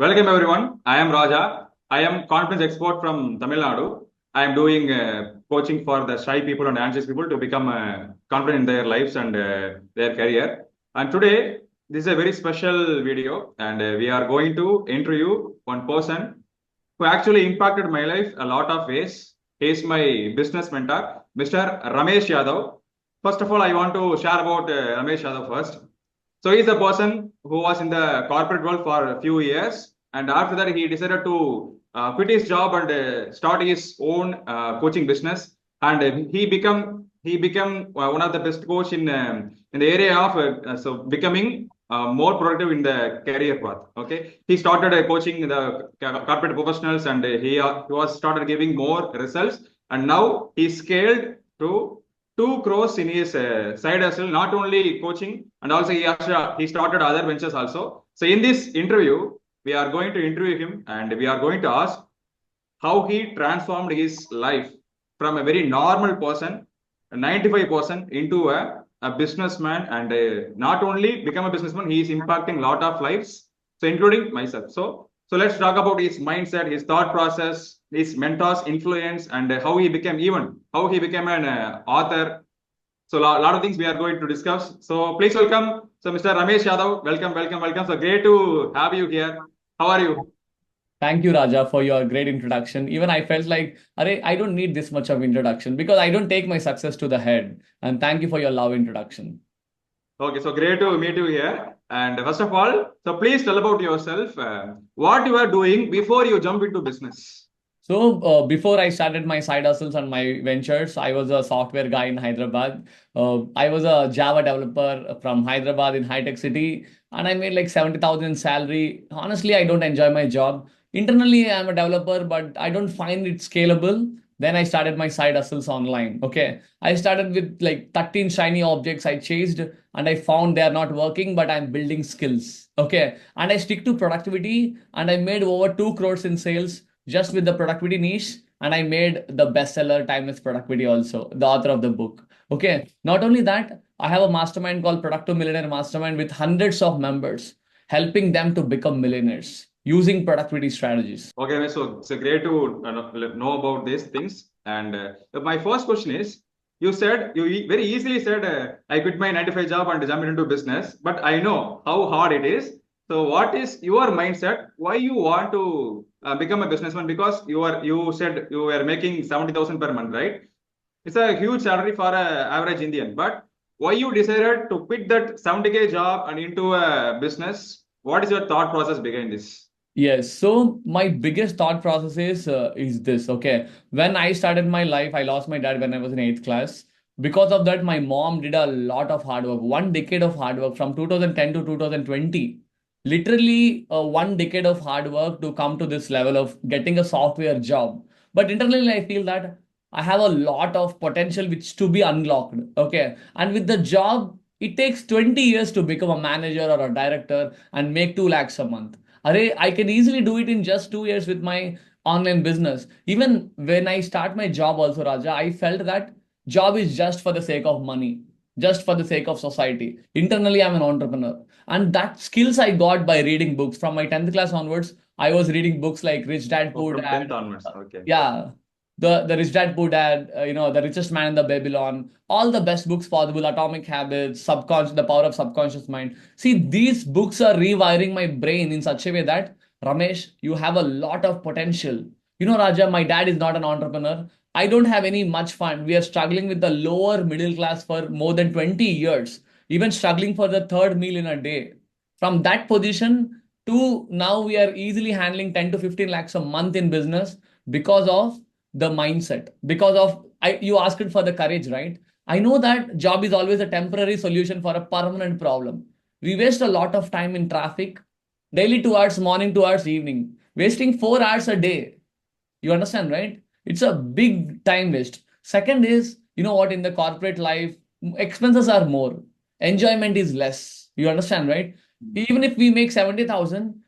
Welcome everyone. I am Raja. I am confidence expert from Tamil Nadu. I am doing coaching for the shy people and anxious people to become confident in their lives and their career. And today, this is a very special video, and we are going to interview one person who actually impacted my life a lot of ways. He is my business mentor, Mr. Ramesh Yadav. First of all, I want to share about Ramesh Yadav first. So he's a person who was in the corporate world for a few years, and after that he decided to quit his job and start his own coaching business. And he became one of the best coach in the area of so becoming more productive in the career path. Okay, he started coaching the corporate professionals, and he was started giving more results, and now he scaled to 2 crores in his side hustle, not only coaching, and also he started other ventures also. So in this interview, we are going to interview him, and we are going to ask how he transformed his life from a very normal person, a 95% into a businessman, and not only become a businessman, he is impacting a lot of lives, so including myself. So let's talk about his mindset, his thought process, his mentors' influence, and how he became an author. So a lot of things we are going to discuss. So please welcome, so Mr. Ramesh Yadav. Welcome, welcome, welcome. So great to have you here. How are you? Thank you, Raja, for your great introduction. Even I felt like, Arey, I don't need this much of introduction because I don't take my success to the head. And thank you for your love introduction. Okay, so great to meet you here. And first of all, so please tell about yourself, what you are doing before you jump into business. Before I started my side hustles and my ventures, I was a software guy in Hyderabad. I was a Java developer from Hyderabad in high tech city, and I made like 70,000 in salary. Honestly, I don't enjoy my job. Internally, I'm a developer, but I don't find it scalable. Then I started my side hustles online. Okay. I started with like 13 shiny objects I chased, and I found they are not working, but I'm building skills. Okay. And I stick to productivity, and I made over 2 crores in sales just with the productivity niche. And I made the bestseller Timeless Productivity also, the author of the book. Okay. Not only that, I have a mastermind called Productive Millionaire Mastermind with hundreds of members, helping them to become millionaires using productivity strategies. Okay, so it's great to know about these things. And my first question is, you said very easily said I quit my 9 to 5 job and jumped into business, but I know how hard it is. So what is your mindset? Why you want to become a businessman? Because you said you were making 70,000 per month, right? It's a huge salary for an average Indian. But why you decided to quit that 70K job and into a business? What is your thought process behind this? Yes. So my biggest thought process is this. Okay. When I started my life, I lost my dad when I was in eighth class. Because of that, my mom did a lot of hard work, 1 decade of hard work from 2010 to 2020. Literally, 1 decade of hard work to come to this level of getting a software job. But internally, I feel that I have a lot of potential which to be unlocked. Okay. And with the job, it takes 20 years to become a manager or a director and make 2 lakhs a month. Array, I can easily do it in just 2 years with my online business. Even when I start my job also, Raja, I felt that job is just for the sake of money, just for the sake of society. Internally, I'm an entrepreneur. And that skills I got by reading books. From my 10th class onwards, I was reading books like Rich Dad Oh, Poor from Dad. 10th onwards. Okay. Yeah, the Rich Dad Poor Dad, The Richest Man in the Babylon, all the best books possible, Atomic Habits, Subconscious, The Power of Subconscious Mind. See, these books are rewiring my brain in such a way that, Ramesh, you have a lot of potential. Raja, my dad is not an entrepreneur. I don't have any much fund. We are struggling with the lower middle class for more than 20 years, even struggling for the third meal in a day. From that position to now, we are easily handling 10 to 15 lakhs a month in business because of the mindset, because of you asked for the courage, right? I know that job is always a temporary solution for a permanent problem. We waste a lot of time in traffic, daily 2 hours morning, 2 hours evening, wasting 4 hours a day. You understand, right? It's a big time waste. Second is, you know what, in the corporate life, expenses are more, enjoyment is less. You understand, right? Even if we make 70,000,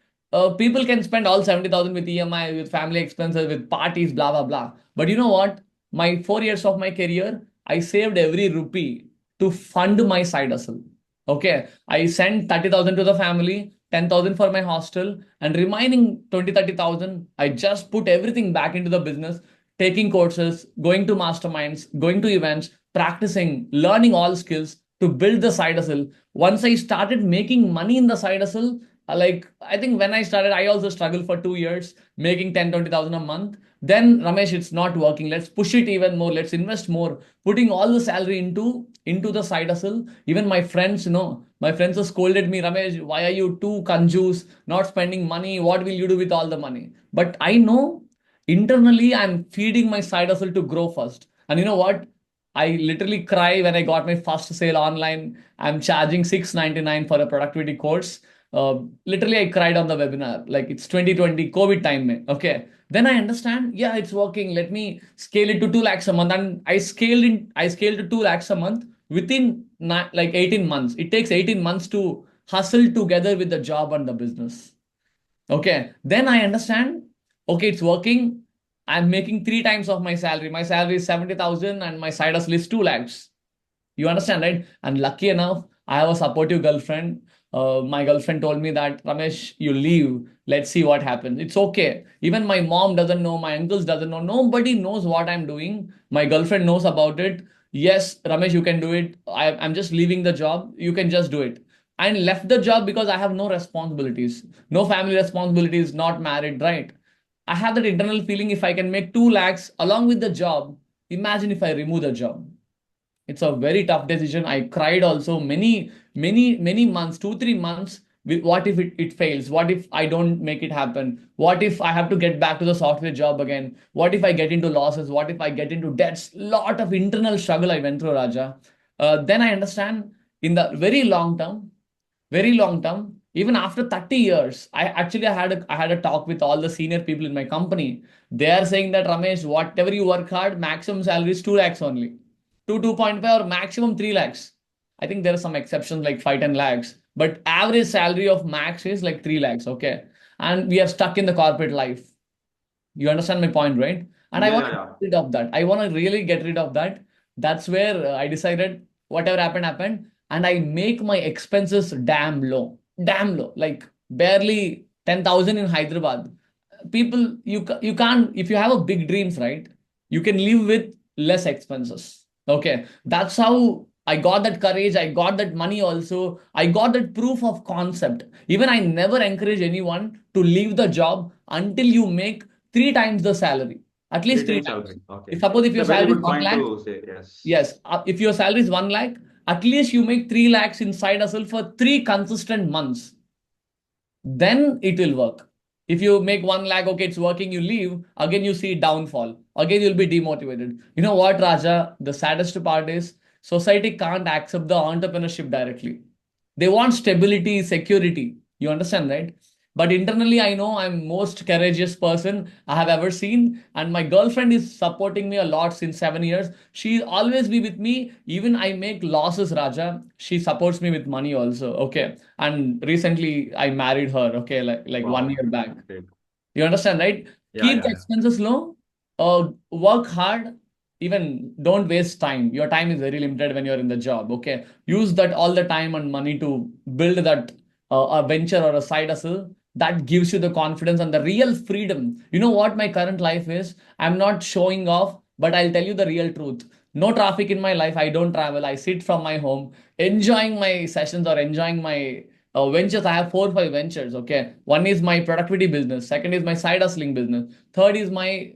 people can spend all 70,000 with EMI, with family expenses, with parties, blah, blah, blah. But you know what? My 4 years of my career, I saved every rupee to fund my side hustle. Okay. I sent 30,000 to the family, 10,000 for my hostel, and remaining 20, 30,000, I just put everything back into the business, taking courses, going to masterminds, going to events, practicing, learning all skills to build the side hustle. Once I started making money in the side hustle, like I think when I started, I also struggled for 2 years, making 10, 20,000 a month. Then Ramesh, it's not working. Let's push it even more. Let's invest more, putting all the salary into the side hustle. Even my friends, my friends have scolded me, Ramesh, why are you too conjuice, not spending money? What will you do with all the money? But I know internally I'm feeding my side hustle to grow first. And you know what? I literally cry when I got my first sale online. I'm charging 699 for a productivity course. Literally, I cried on the webinar. Like it's 2020 COVID time. Okay. Then I understand, yeah, it's working. Let me scale it to 2 lakhs a month. And I scaled to 2 lakhs a month within like 18 months. It takes 18 months to hustle together with the job and the business. Okay. Then I understand, okay, it's working. I'm making 3 times of my salary. My salary is 70,000 and my side hustle is 2 lakhs. You understand, right? And lucky enough, I have a supportive girlfriend. My girlfriend told me that, Ramesh, you leave. Let's see what happens. It's okay. Even my mom doesn't know, my uncles doesn't know. Nobody knows what I'm doing. My girlfriend knows about it. Yes, Ramesh, you can do it. I'm just leaving the job. You can just do it. And left the job because I have no responsibilities, no family responsibilities, not married, right? I have that internal feeling if I can make 2 lakhs along with the job, imagine if I remove the job. It's a very tough decision. I cried also many months, 2, 3 months. What if it fails? What if I don't make it happen? What if I have to get back to the software job again? What if I get into losses? What if I get into debts? Lot of internal struggle I went through, Raja. Then I understand in the very long term, even after 30 years, I had a talk with all the senior people in my company. They are saying that, Ramesh, whatever you work hard, maximum salary is 2 lakhs only. 2.5 or maximum 3 lakhs. I think there are some exceptions like 5, 10 lakhs, but average salary of max is like 3 lakhs. Okay. And we are stuck in the corporate life. You understand my point, right? And I Yeah, want yeah, to get yeah. rid of that. I want to really get rid of that. That's where I decided whatever happened, happened. And I make my expenses damn low, like barely 10,000 in Hyderabad. People, you can't, if you have a big dreams, right? You can live with less expenses. Okay. That's how I got that courage. I got that money also. I got that proof of concept. Even I never encourage anyone to leave the job until you make 3 times the salary, at least Three three times times. salary. Okay. If suppose if It's a your very salary is good 1 point lakh, to say. Yes. yes, if your salary is 1 lakh, at least you make 3 lakhs inside hustle for 3 consistent months, then it will work. If you make 1 lakh, okay, it's working, you leave, again you see downfall. Again, you'll be demotivated. You know what, Raja? The saddest part is society can't accept the entrepreneurship directly. They want stability, security. You understand, right? But internally, I know I'm most courageous person I have ever seen, and my girlfriend is supporting me a lot since 7 years. She always be with me, even I make losses, Raja. She supports me with money also. Okay, and recently I married her. Okay, like one Wow. year back. Great. You understand, right? Yeah, Keep yeah, the yeah. expenses low. Work hard. Even don't waste time. Your time is very limited when you're in the job. Okay, use that all the time and money to build that a venture or a side hustle that gives you the confidence and the real freedom. You know what my current life is? I'm not showing off, but I'll tell you the real truth. No traffic in my life. I don't travel. I sit from my home, enjoying my sessions or enjoying my ventures. I have 4 or 5 ventures. Okay, one is my productivity business, second is my side hustling business, third is my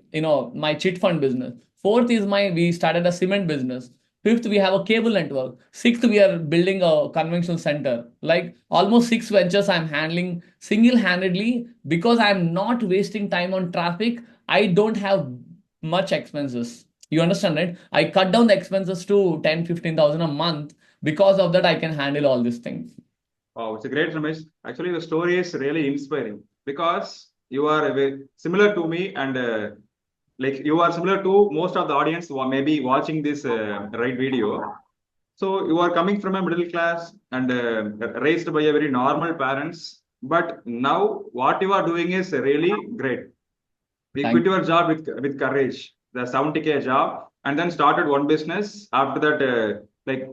my chit fund business, fourth is my we started a cement business, fifth we have a cable network, sixth we are building a conventional center. Like almost 6 ventures I'm handling single handedly because I'm not wasting time on traffic. I don't have much expenses. You understand, right? I cut down the expenses to 10, 15,000 a month. Because of that, I can handle all these things. Wow, it's a great, Ramesh. Actually, the story is really inspiring because you are similar to me, and like you are similar to most of the audience who are maybe watching this right video. So you are coming from a middle class and raised by a very normal parents, but now what you are doing is really great. We quit Thank your job with courage, the 70K job, and then started one business. After that, like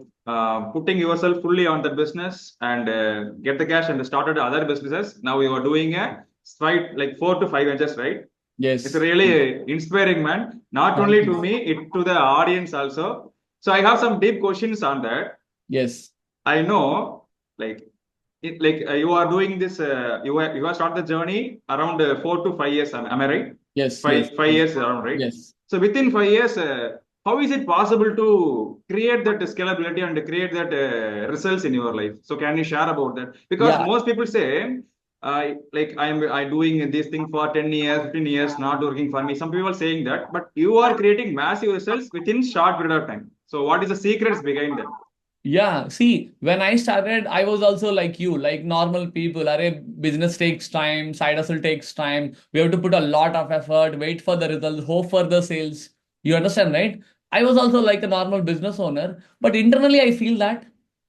putting yourself fully on the business and get the cash and started other businesses. Now you are doing a straight like 4 to 5 inches, right? It's Yes. really inspiring, man. Not Thank only to you. me, it to the audience also. So I have some deep questions on that. Yes. I know, like, you are doing this. You have started the journey around 4 to 5 years. Am I right? Yes. Yes. Five Yes. years around, right? Yes. So within 5 years, how is it possible to create that scalability and create that results in your life? So can you share about that? Because Yeah. most people say, I doing this thing for 10 years, 15 years, not working for me. Some people saying that, but you are creating massive results within short period of time. So what is the secrets behind that? Yeah, see, when I started, I was also like you, like normal people. Arey, business takes time, side hustle takes time. We have to put a lot of effort, wait for the results, hope for the sales. You understand, right? I was also like a normal business owner, but internally I feel that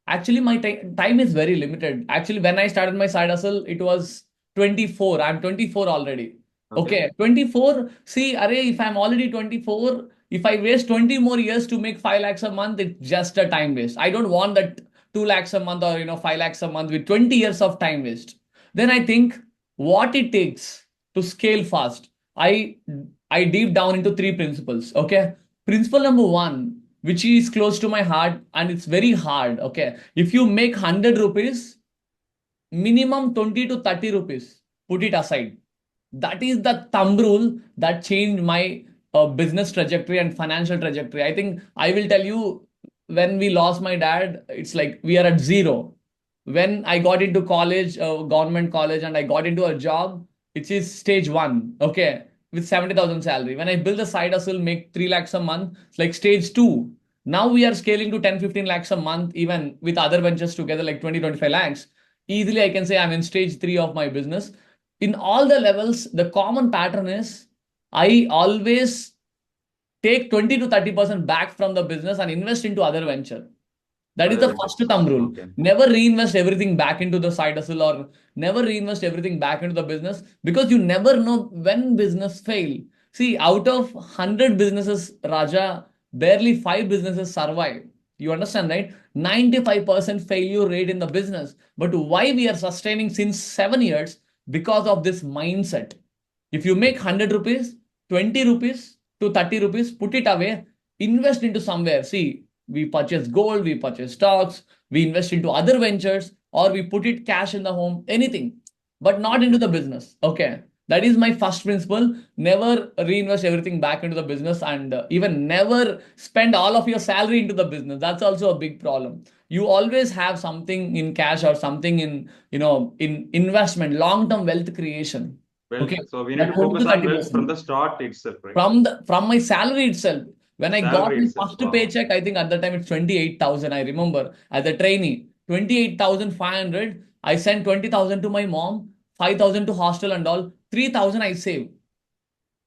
actually my time is very limited. Actually, when I started my side hustle, it was 24. I'm 24 already. Okay. Okay, 24. See, array, if I'm already 24, if I waste 20 more years to make 5 lakhs a month, it's just a time waste. I don't want that 2 lakhs a month or 5 lakhs a month with 20 years of time waste. Then I think what it takes to scale fast. I I deep down into three principles. Okay. Principle number one, which is close to my heart and it's very hard. Okay. If you make 100 rupees, minimum 20 to 30 rupees, put it aside. That is the thumb rule that changed my business trajectory and financial trajectory. I think I will tell you, when we lost my dad, it's like we are at zero. When I got into college, government college, and I got into a job, it is stage one, okay, with 70,000 salary. When I build a side hustle, make 3 lakhs a month, it's like stage two. Now we are scaling to 10, 15 lakhs a month, even with other ventures together, like 20, 25 lakhs. Easily, I can say I'm in stage three of my business. In all the levels, the common pattern is I always take 20 to 30% back from the business and invest into other venture. That is Other the first ventures. thumb rule. Okay. Never reinvest everything back into the side hustle or never reinvest everything back into the business because you never know when business fail. See, out of 100 businesses, Raja, barely 5 businesses survive. You understand, right? 95% failure rate in the business. But why we are sustaining since 7 years? Because of this mindset. If you make 100 rupees, 20 rupees to 30 rupees, put it away, invest into somewhere. See, we purchase gold, we purchase stocks, we invest into other ventures, or we put it cash in the home, anything, but not into the business. Okay. That is my first principle. Never reinvest everything back into the business and even never spend all of your salary into the business. That's also a big problem. You always have something in cash or something in, in investment, long-term wealth creation. Okay. Wealth. So we need That to 20 focus to on wealth from 30%. the start itself, right? From my salary itself. When I got Salary my itself. first Wow. paycheck, I think at that time it's 28,000. I remember as a trainee, 28,500. I sent 20,000 to my mom, 5,000 to hostel and all, 3,000 I saved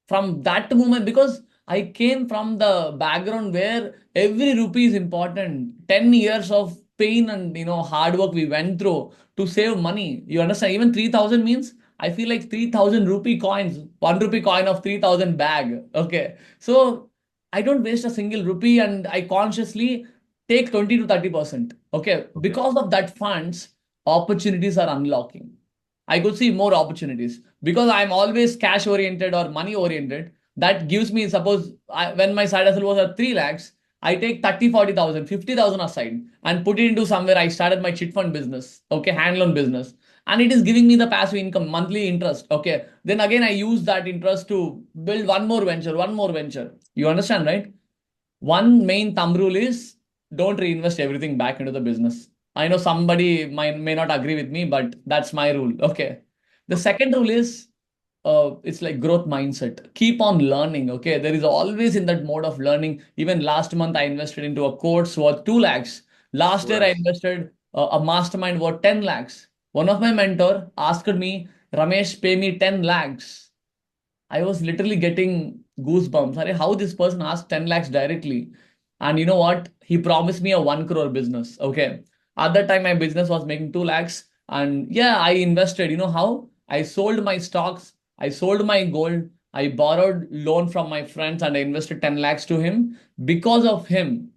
from that moment because I came from the background where every rupee is important. 10 years of pain and hard work we went through to save money. You understand? Even 3,000 means I feel like 3,000 rupee coins, 1 rupee coin of 3,000 bag. Okay. So I don't waste a single rupee and I consciously take 20 to 30%. Okay. Okay. Because of that funds, opportunities are unlocking. I could see more opportunities because I'm always cash oriented or money oriented. That gives me, suppose when my side hustle was at 3 lakhs, I take 30, 40,000, 50,000 aside and put it into somewhere. I started my chit fund business, okay, hand loan business. And it is giving me the passive income, monthly interest. Okay. Then again, I use that interest to build one more venture, one more venture. You understand, right? One main thumb rule is don't reinvest everything back into the business. I know somebody may not agree with me, but that's my rule. Okay. The Okay. second rule is it's like growth mindset. Keep on learning. Okay. There is always in that mode of learning. Even last month, I invested into a course worth 2 lakhs. Last Two year, I lakhs. invested a mastermind worth 10 lakhs. One of my mentor asked me, Ramesh, pay me 10 lakhs. I was literally getting goosebumps. Arey, how this person asked 10 lakhs directly. And you know what? He promised me a 1 crore business. Okay. At that time, my business was making 2 lakhs. And yeah, I invested. You know how? I sold my stocks. I sold my gold. I borrowed loan from my friends and I invested 10 lakhs to him. Because of him,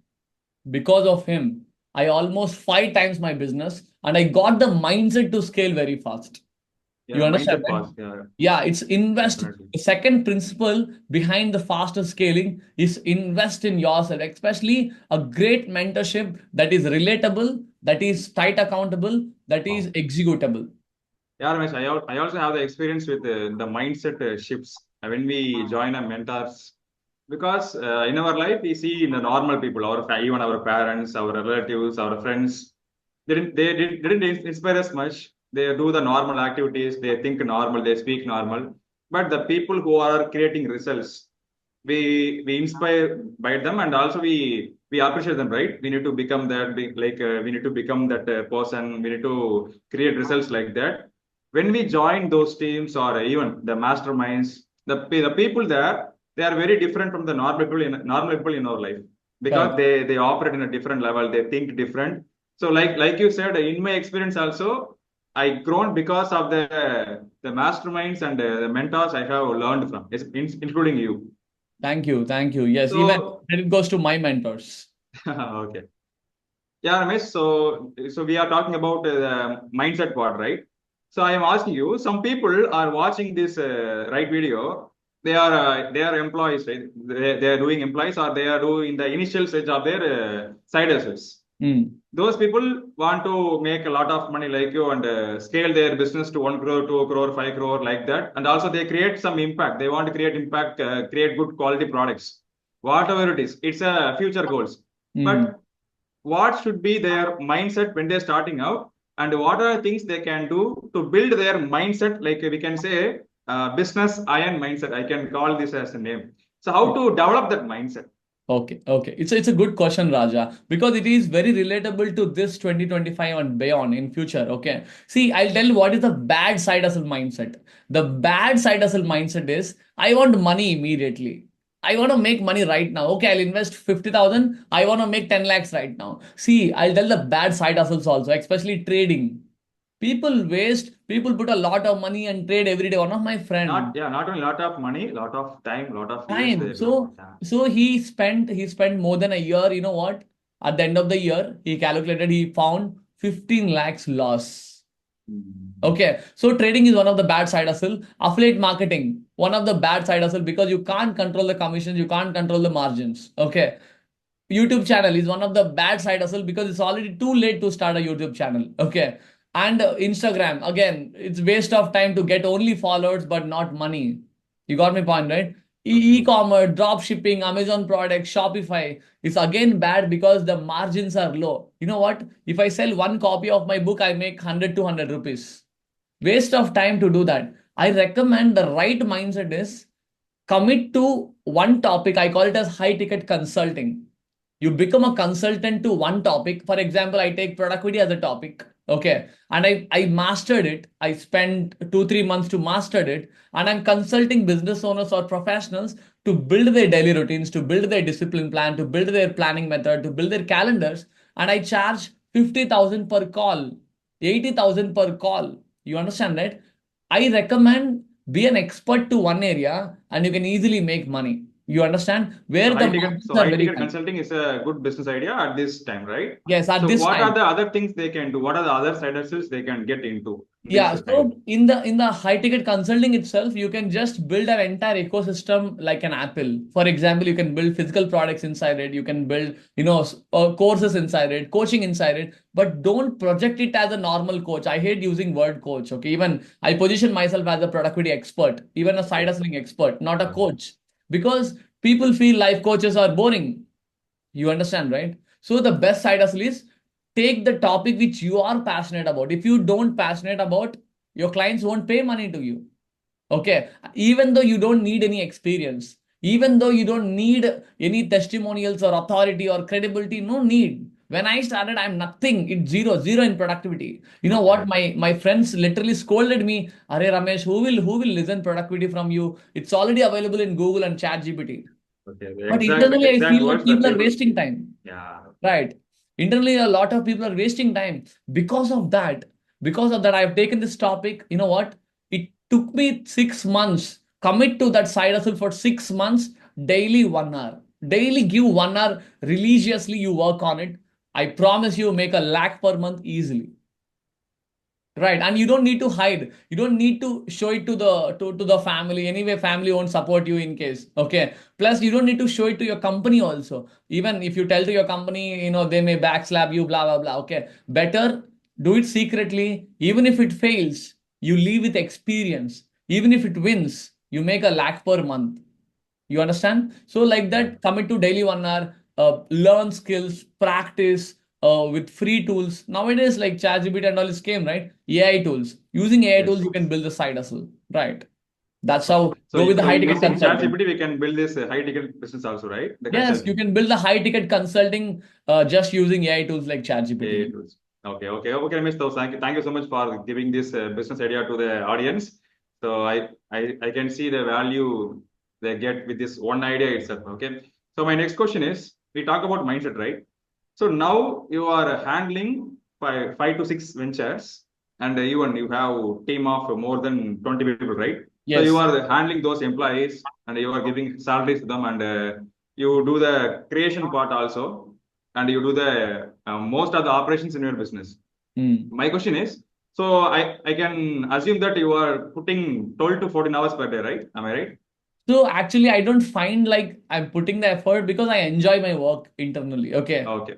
Because of him, I almost 5 times my business and I got the mindset to scale very fast. Yeah, You understand, mindset right? pause. Yeah, Yeah, it's invest. definitely. The second principle behind the faster scaling is invest in yourself, especially a great mentorship that is relatable, that is tight accountable, that is Wow. executable. Yeah, Ramesh, I also have the experience with the mindset shifts when we join a mentors. Because in our life, we see in the normal people, even our parents, our relatives, our friends, didn't inspire us much. They do the normal activities, they think normal, they speak normal. But the people who are creating results, we inspire by them, and also we appreciate them, right? We need to become that we need to become that person. We need to create results like that. When we join those teams or even the masterminds, the people there, they are very different from the normal people in our life, because Correct. they operate in a different level, they think different. So like you said, in my experience also, I grown because of the masterminds and the mentors I have learned from, including you. Thank you. Thank you. Yes, even So credit goes to my mentors. okay. Yeah, Ramesh. So we are talking about the mindset part, right? So I am asking you, some people are watching this right video. They are employees, right? They are doing employees, or they are doing the initial stage of their side hustles. Hmm. Those people want to make a lot of money like you, and scale their business to 1 crore, 2 crore, 5 crore, like that. And also they create some impact. They want to create impact, create good quality products, whatever it is. It's a future goals. Hmm. But what should be their mindset when they're starting out, and what are the things they can do to build their mindset, like we can say business iron mindset, I can call this as a name. So how to develop that mindset? Okay, okay. It's a good question, Raja, because it is very relatable to this 2025 and beyond in future. Okay. See, I'll tell you what is the bad side hustle mindset. The bad side hustle mindset is I want money immediately. I want to make money right now. Okay, I'll invest 50,000. I want to make 10 lakhs right now. See, I'll tell the bad side hustles also, especially trading. People put a lot of money and trade every day. One of my friend, Not only lot of money, lot of time, lot of years time. there go. Yeah. So he spent more than a year. You know what? At the end of the year, he calculated he found 15 lakhs loss. Mhm. Okay, so trading is one of the bad side hustle. Affiliate marketing, one of the bad side hustle because you can't control the commissions, you can't control the margins. Okay, YouTube channel is one of the bad side hustle because it's already too late to start a YouTube channel. Okay, and Instagram again, it's waste of time to get only followers but not money. You got my point, right? Okay. E-commerce, drop shipping, Amazon products, Shopify. It's again bad because the margins are low. You know what? If I sell one copy of my book, I make 100 to 100 rupees. Waste of time to do that. I recommend the right mindset is commit to one topic. I call it as high ticket consulting. You become a consultant to one topic. For example, I take productivity as a topic. Okay. And I mastered it. I spent 2, 3 months to master it. And I'm consulting business owners or professionals to build their daily routines, to build their discipline plan, to build their planning method, to build their calendars. And I charge 50,000 per call, 80,000 per call. You understand, right? I recommend be an expert to one area and you can easily make money. You understand where the margins are High very ticket high. consulting is a good business idea at this time, right? Yes, at So this what are time. the other things they can do? What are the other side hustles they can get into in this Yeah, time? so in the high ticket consulting itself, you can just build an entire ecosystem like an Apple. For example, you can build physical products inside it. You can build, courses inside it, coaching inside it. But don't project it as a normal coach. I hate using word coach. Okay, even I position myself as a productivity expert, even a side Okay. hustling expert, not a Okay. coach, because people feel life coaches are boring. You understand, right? So the best side hustle is take the topic which you are passionate about. If you don't passionate about, your clients won't pay money to you. Okay. Even though you don't need any experience, even though you don't need any testimonials or authority or credibility, no need. When I started, I'm nothing. It's zero in productivity. You know what? Okay. My friends literally scolded me. Are Ramesh, who will listen productivity from you? It's already available in Google and ChatGPT. Okay. The But exact internally, I exact feel like words that people are people. wasting time. Yeah. Right. Internally, a lot of people are wasting time because of that. Because of that, I've taken this topic. You know what? It took me 6 months. Commit to that side hustle for 6 months, daily 1 hour. Daily give 1 hour religiously, you work on it. I promise you make a lakh per month easily. Right, and you don't need to hide. You don't need to show it to the family. Anyway, family won't support you in case. Okay. Plus, you don't need to show it to your company also. Even if you tell to your company, they may backslap you, blah blah blah. Okay. Better do it secretly. Even if it fails, you leave with experience. Even if it wins, you make a lakh per month. You understand? So like Yeah. that, commit to daily 1 hour, learn skills, practice with free tools. Nowadays, like ChatGPT and all is came, right? AI tools. Using AI tools, Yes. you can build the side hustle, right? That's Okay. how go with the So high ticket using consulting. ChatGPT, we can build this high ticket business also, right? The Yes, you consulting. can build the high ticket consulting just using AI tools like AI ChatGPT. tools. Okay, Ramesh. So thank you so much for giving this business idea to the audience. So I can see the value they get with this one idea itself. Okay. So my next question is, we talk about mindset, right? So now you are handling five to six ventures, and even you have team of more than 20 people, right? So you Yes. are handling those employees, and you are giving salaries to them, and you do the creation part also, and you do the most of the operations in your business. Hmm. My question is, so I can assume that you are putting 12 to 14 hours per day, right? Am I right? So actually, I don't find like I'm putting the effort because I enjoy my work internally. Okay. Okay,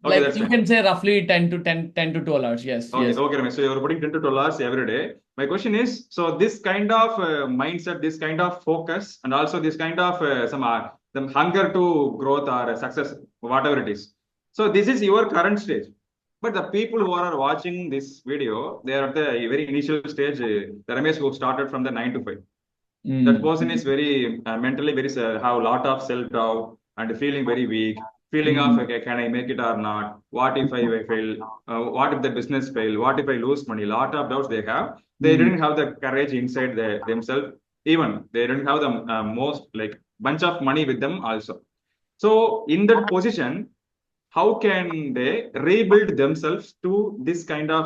Like that's you fine. can say roughly 10 to 12 hours. Yes, yes. Okay, Ramesh. So you're putting 10 to 12 hours every day. My question is, so this kind of mindset, this kind of focus, and also this kind of some hunger to growth or success, whatever it is. So this is your current stage. But the people who are watching this video, they are at the very initial stage. The Ramesh who started from the 9 to 5. That Mm. person is very mentally very have a lot of self doubt and feeling very weak, feeling of Mm. okay, can I make it or not, what if I fail, what if the business fail, what if I lose money, lot of doubts they have. They Mm. didn't have the courage inside themselves. Even they didn't have the most like bunch of money with them also. So in that position, how can they rebuild themselves to this kind of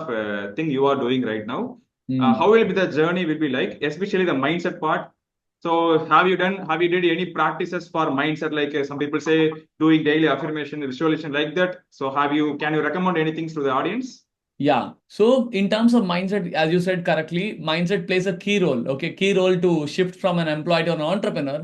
thing you are doing right now? How Mm. will be the journey will be like, especially the mindset part? So have you did any practices for mindset? Like some people say doing daily affirmation, visualization like that. So can you recommend anything to the audience? Yeah. So in terms of mindset, as you said correctly, mindset plays a key role. Okay, key role to shift from an employee to an entrepreneur.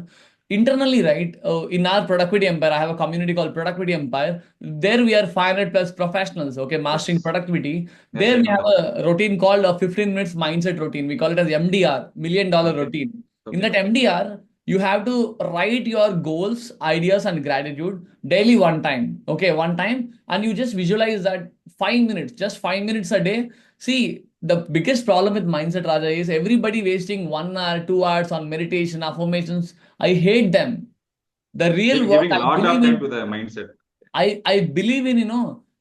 Internally, right? In our productivity empire, I have a community called Productivity Empire. There we are 500 plus professionals. Okay, mastering Yes. productivity. Yes, There I we know that. have a routine called a 15 minutes mindset routine. We call it as MDR, $1 million Okay. routine. In Okay. that MDR, you have to write your goals, ideas, and gratitude daily one time. Okay, one time, and you just visualize that 5 minutes, just 5 minutes a day. See, the biggest problem with mindset, Raja, is everybody wasting 1 hour, 2 hours on meditation, affirmations. I hate them. The real work Giving a I lot of believe time to in, the mindset. I believe in,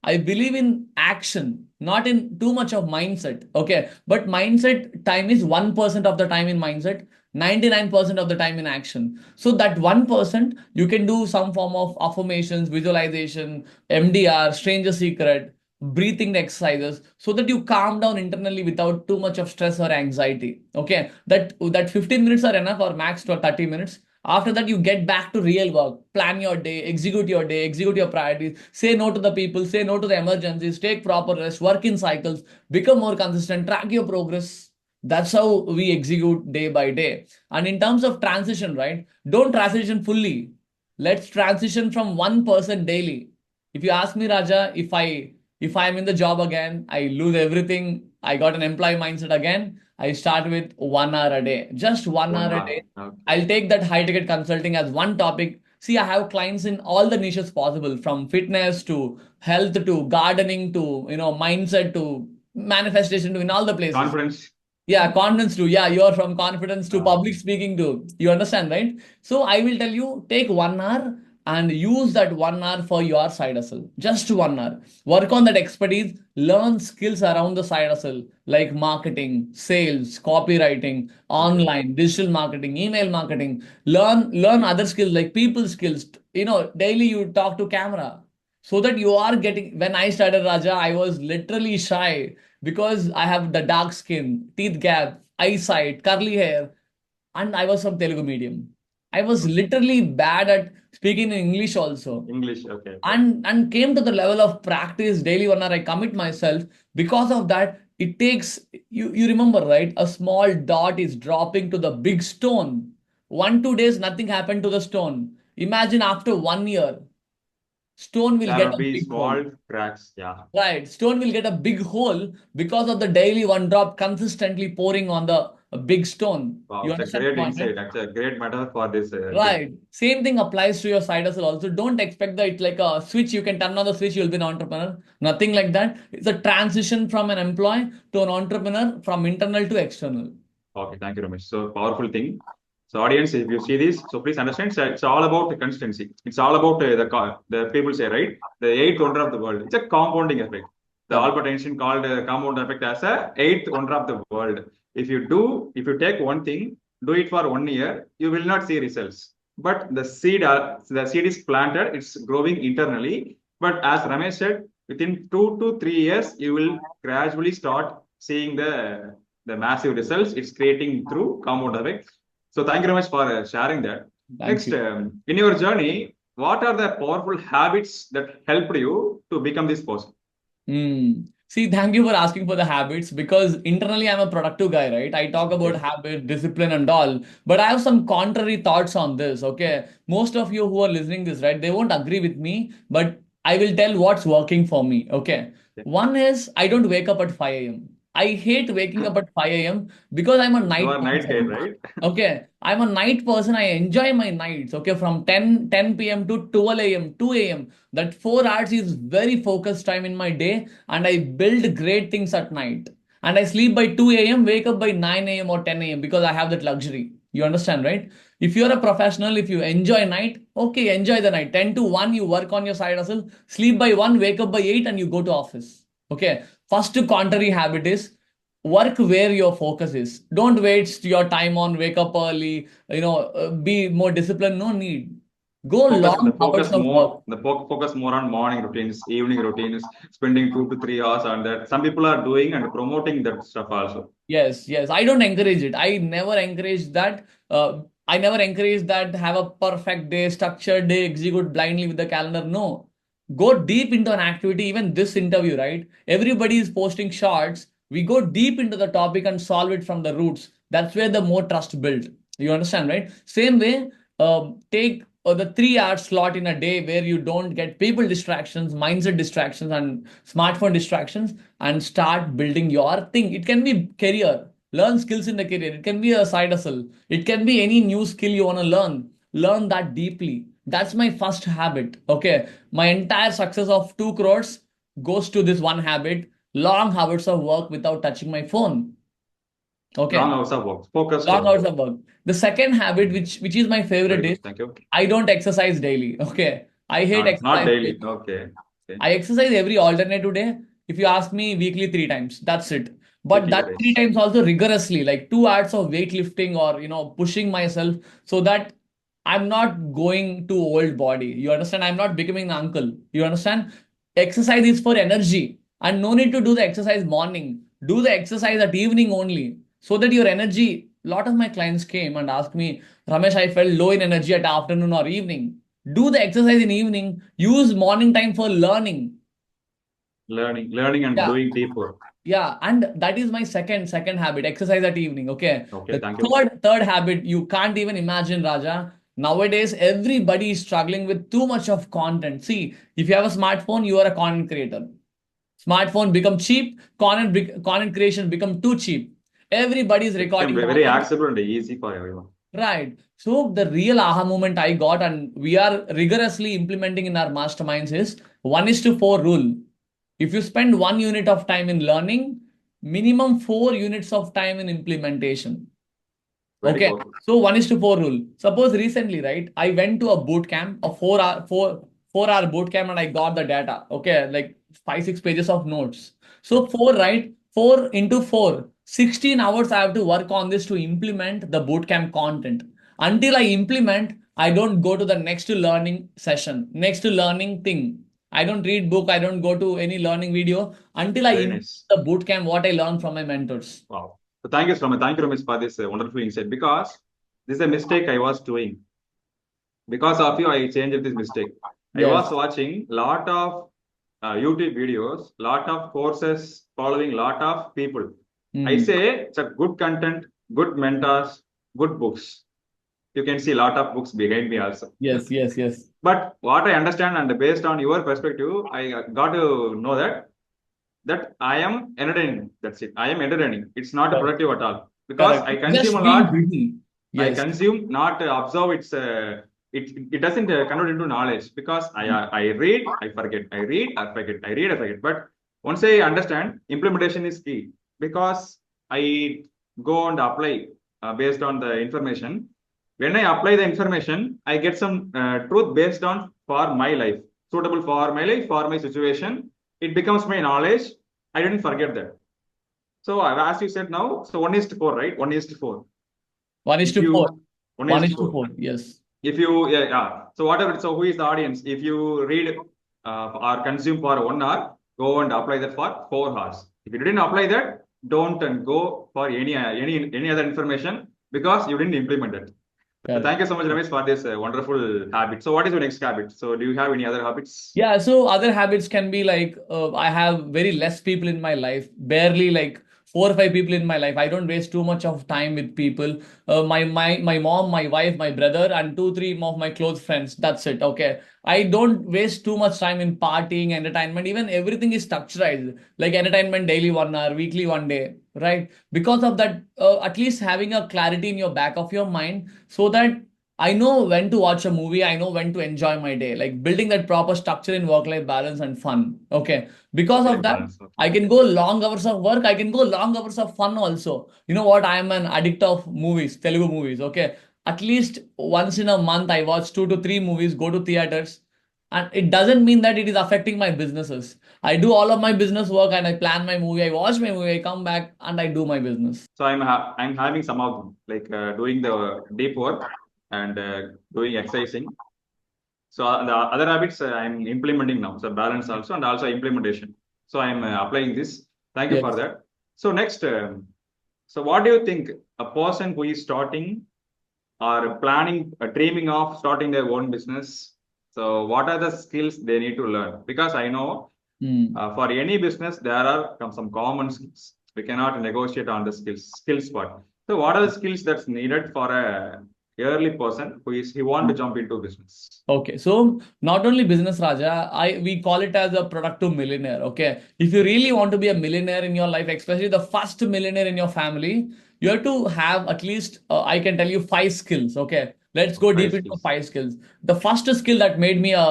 I believe in action, not in too much of mindset. Okay. But mindset time is 1% of the time in mindset, 99% of the time in action. So that 1%, you can do some form of affirmations, visualization, MDR, stranger secret, breathing exercises, so that you calm down internally without too much of stress or anxiety. Okay. That 15 minutes are enough, or max to 30 minutes. After that, you get back to real work, plan your day, execute your priorities, say no to the people, say no to the emergencies, take proper rest, work in cycles, become more consistent, track your progress. That's how we execute day by day. And in terms of transition, right? Don't transition fully. Let's transition from 1% daily. If you ask me, Raja, if I'm in the job again, I lose everything. I got an employee mindset again. I start with 1 hour a day, just 1 hour One a hour. day. Okay. I'll take that high ticket consulting as one topic. See, I have clients in all the niches possible, from fitness to health to gardening to mindset to manifestation to in all the places. Confidence. Yeah, confidence too. Yeah, you're from confidence to Uh, public speaking too. You understand, right? So I will tell you, take 1 hour and use that 1 hour for your side hustle. Just 1 hour. Work on that expertise. Learn skills around the side hustle, like marketing, sales, copywriting, okay. online, digital marketing, email marketing. Learn other skills like people skills. Daily you talk to camera, so that you are getting. When I started, Raja, I was literally shy because I have the dark skin, teeth gap, eyesight, curly hair, and I was from Telugu medium. I was literally bad at speaking in English also. English, okay. And came to the level of practice daily 1 hour. I commit myself. Because of that, it takes you remember, right? A small dot is dropping to the big stone. 1 2 days, nothing happened to the stone. Imagine after 1 year, stone will There get will a be big hole. small cracks. Yeah. Right. Stone will get a big hole because of the daily one drop consistently pouring on the big stone. Wow, You it's a understand great the point, right? insight. Actually, a great metaphor for this thing. Right. Same thing applies to your side hustle also. Don't expect that it's like a switch. You can turn on the switch, you'll be an entrepreneur. Nothing like that. It's a transition from an employee to an entrepreneur, from internal to external. Okay, thank you, Ramesh. So powerful thing. So audience, if you see this, so please understand, it's all about the consistency. It's all about the people say, right? The eighth wonder of the world. It's a compounding effect. The Correct. Albert Einstein called compound effect as a eighth wonder of the world. If you take one thing, do it for 1 year, you will not see results. But the seed is planted, it's growing internally. But as Ramesh said, within 2 to 3 years, you will gradually start seeing the massive results it's creating through compound effect. So thank you very much for sharing that. Thank Next, you. in your journey, what are the powerful habits that helped you to become this person? See, thank you for asking for the habits, because internally I'm a productive guy, right? I talk about Okay. habit, discipline, and all, but I have some contrary thoughts on this. Okay, most of you who are listening this, right, they won't agree with me, but I will tell what's working for me. Okay, Yeah. one is I don't wake up at 5 a.m. I hate waking up at 5 a.m. because I'm a You night are night guy, person. right? Okay, I'm a night person. I enjoy my nights. Okay, from 10 p.m. to 12 a.m., 2 a.m. That 4 hours is very focused time in my day, and I build great things at night. And I sleep by 2 a.m., wake up by 9 a.m. or 10 a.m. because I have that luxury. You understand, right? If you're a professional, if you enjoy night, okay, enjoy the night. 10 to 1, you work on your side hustle, sleep by 1, wake up by 8, and you go to office. Okay. First contrary habit is work where your focus is. Don't waste your time on wake up early, be more disciplined. No need. Go Focus long the hours focus of work. more the focus more on morning routines, evening routines, spending 2 to 3 hours on that. Some people are doing and promoting that stuff also. Yes, yes. I don't encourage it. I never encourage that. I never encourage that. Have a perfect day, structured day, execute blindly with the calendar. No. Go deep into an activity. Even this interview, right? Everybody is posting shorts. We go deep into the topic and solve it from the roots. That's where the more trust built. You understand, right? Same way, take the 3 hour slot in a day where you don't get people distractions, mindset distractions, and smartphone distractions, and start building your thing. It can be career, learn skills in the career. It can be a side hustle. It can be any new skill you want to learn. Learn that deeply. That's my first habit. Okay. My entire success of 2 crores goes to this one habit: long hours of work without touching my phone. Long Okay. hours of work, focused Long work. hours of work. The second habit, which is my Very favorite, is good. Thank you. I don't exercise daily. Okay. I hate Not exercise. daily. Okay. Okay. I exercise every alternative day. If you ask me, weekly 3 times. That's it. But Weekly that three days. times also rigorously, like 2 hours of weightlifting, or pushing myself, so that I'm not going to old body. You understand? I'm not becoming an uncle. You understand? Exercise is for energy, and no need to do the exercise morning. Do the exercise at evening only, so that your energy. Lot of my clients came and asked me, Ramesh, I felt low in energy at afternoon or evening. Do the exercise in evening. Use morning time for learning. Learning and Yeah, doing deep work. yeah, and that is my second habit. Exercise at evening. Okay. Okay. The Thank you. third habit, you can't even imagine, Raja. Nowadays, everybody is struggling with too much of content. See, if you have a smartphone, you are a content creator. Smartphone become cheap. Content creation become too cheap. Everybody is It became recording very content. accessible and easy for everyone. Right. So the real aha moment I got, and we are rigorously implementing in our masterminds, is 1:4 rule. If you spend 1 unit of time in learning, minimum 4 units of time in implementation. Very Okay. powerful. So 1:4 rule. Suppose recently, right, I went to a boot camp, a 4 hour boot camp, and I got the data. Okay, like 5 6 pages of notes. So Okay. four, right? 4 into 4. 16 hours I have to work on this to implement the bootcamp content. Until I implement, I don't go to the next learning session, next learning thing. I don't read book, I don't go to any learning video until I Very implement nice. the bootcamp, what I learned from my mentors. Wow. So thank you, Ramesh. Thank you, Ramesh, for this wonderful insight because this is a mistake I was doing. Because of you, I changed this mistake. I Yes. was watching lot of YouTube videos, lot of courses, following lot of people. I Mm. say it's a good content, good mentors, good books. You can see lot of books behind me also. Yes, yes, yes. But what I understand and based on your perspective, I got to know that I am entertaining. That's it. I am entertaining. It's not Correct. productive at all because Correct. I consume Just a being lot. busy. I Yes. consume, not observe. It doesn't convert into knowledge because Mm. I read, I forget. I read, I forget. I read, I forget. But once I understand, implementation is key because I go and apply based on the information. When I apply the information, I get some truth based on for my life, suitable for my life, for my situation. It becomes my knowledge. I didn't forget that. So as you said now, so 1:4, right? 1:4. 1 is If to 4. you one 1 is is to to four. 4. Yes. If you so whatever. So who is the audience? If you read or consume for 1 hour, go and apply that for 4 hours. If you didn't apply that, don't and go for any other information because you didn't implement it. So Correct. thank you so much, Ramesh, for this wonderful habit. So what is your next habit? So do you have any other habits? Yeah, so other habits can be like I have very less people in my life, barely like 4 or 5 people in my life. I don't waste too much of time with people. My mom, my wife, my brother, and 2, 3 of my close friends. That's it. Okay. I don't waste too much time in partying, entertainment. Even everything is structured. Like entertainment daily 1 hour, weekly 1 day, right? Because of that, at least having a clarity in your back of your mind so that I know when to watch a movie. I know when to enjoy my day. Like building that proper structure in work-life balance and fun. Okay. Because of Work-life that, balance. Okay. I can go long hours of work. I can go long hours of fun also. You know what? I am an addict of movies, Telugu movies. Okay. At least once in a month, I watch 2 to 3 movies, go to theaters. And it doesn't mean that it is affecting my businesses. I do all of my business work and I plan my movie. I watch my movie. I come back and I do my business. So I'm having some of them like doing the deep work and doing exercising. So the other habits I'm implementing now. So balance also and also implementation. So I'm applying this. Thank you for Yes. that. So next, so what do you think a person who is starting or planning, dreaming of starting their own business? So what are the skills they need to learn? Because I know Hmm. for any business there are some common skills. We cannot negotiate on the skills part. So what are the skills that's needed for a early person who is he want to jump into business? Okay, so not only business Raja, I we call it as a productive millionaire. Okay, if you really want to be a millionaire in your life, especially the first millionaire in your family, you have to have at least I can tell you 5 skills. Okay, let's go Five deep into skills. 5 skills. The first skill that made me a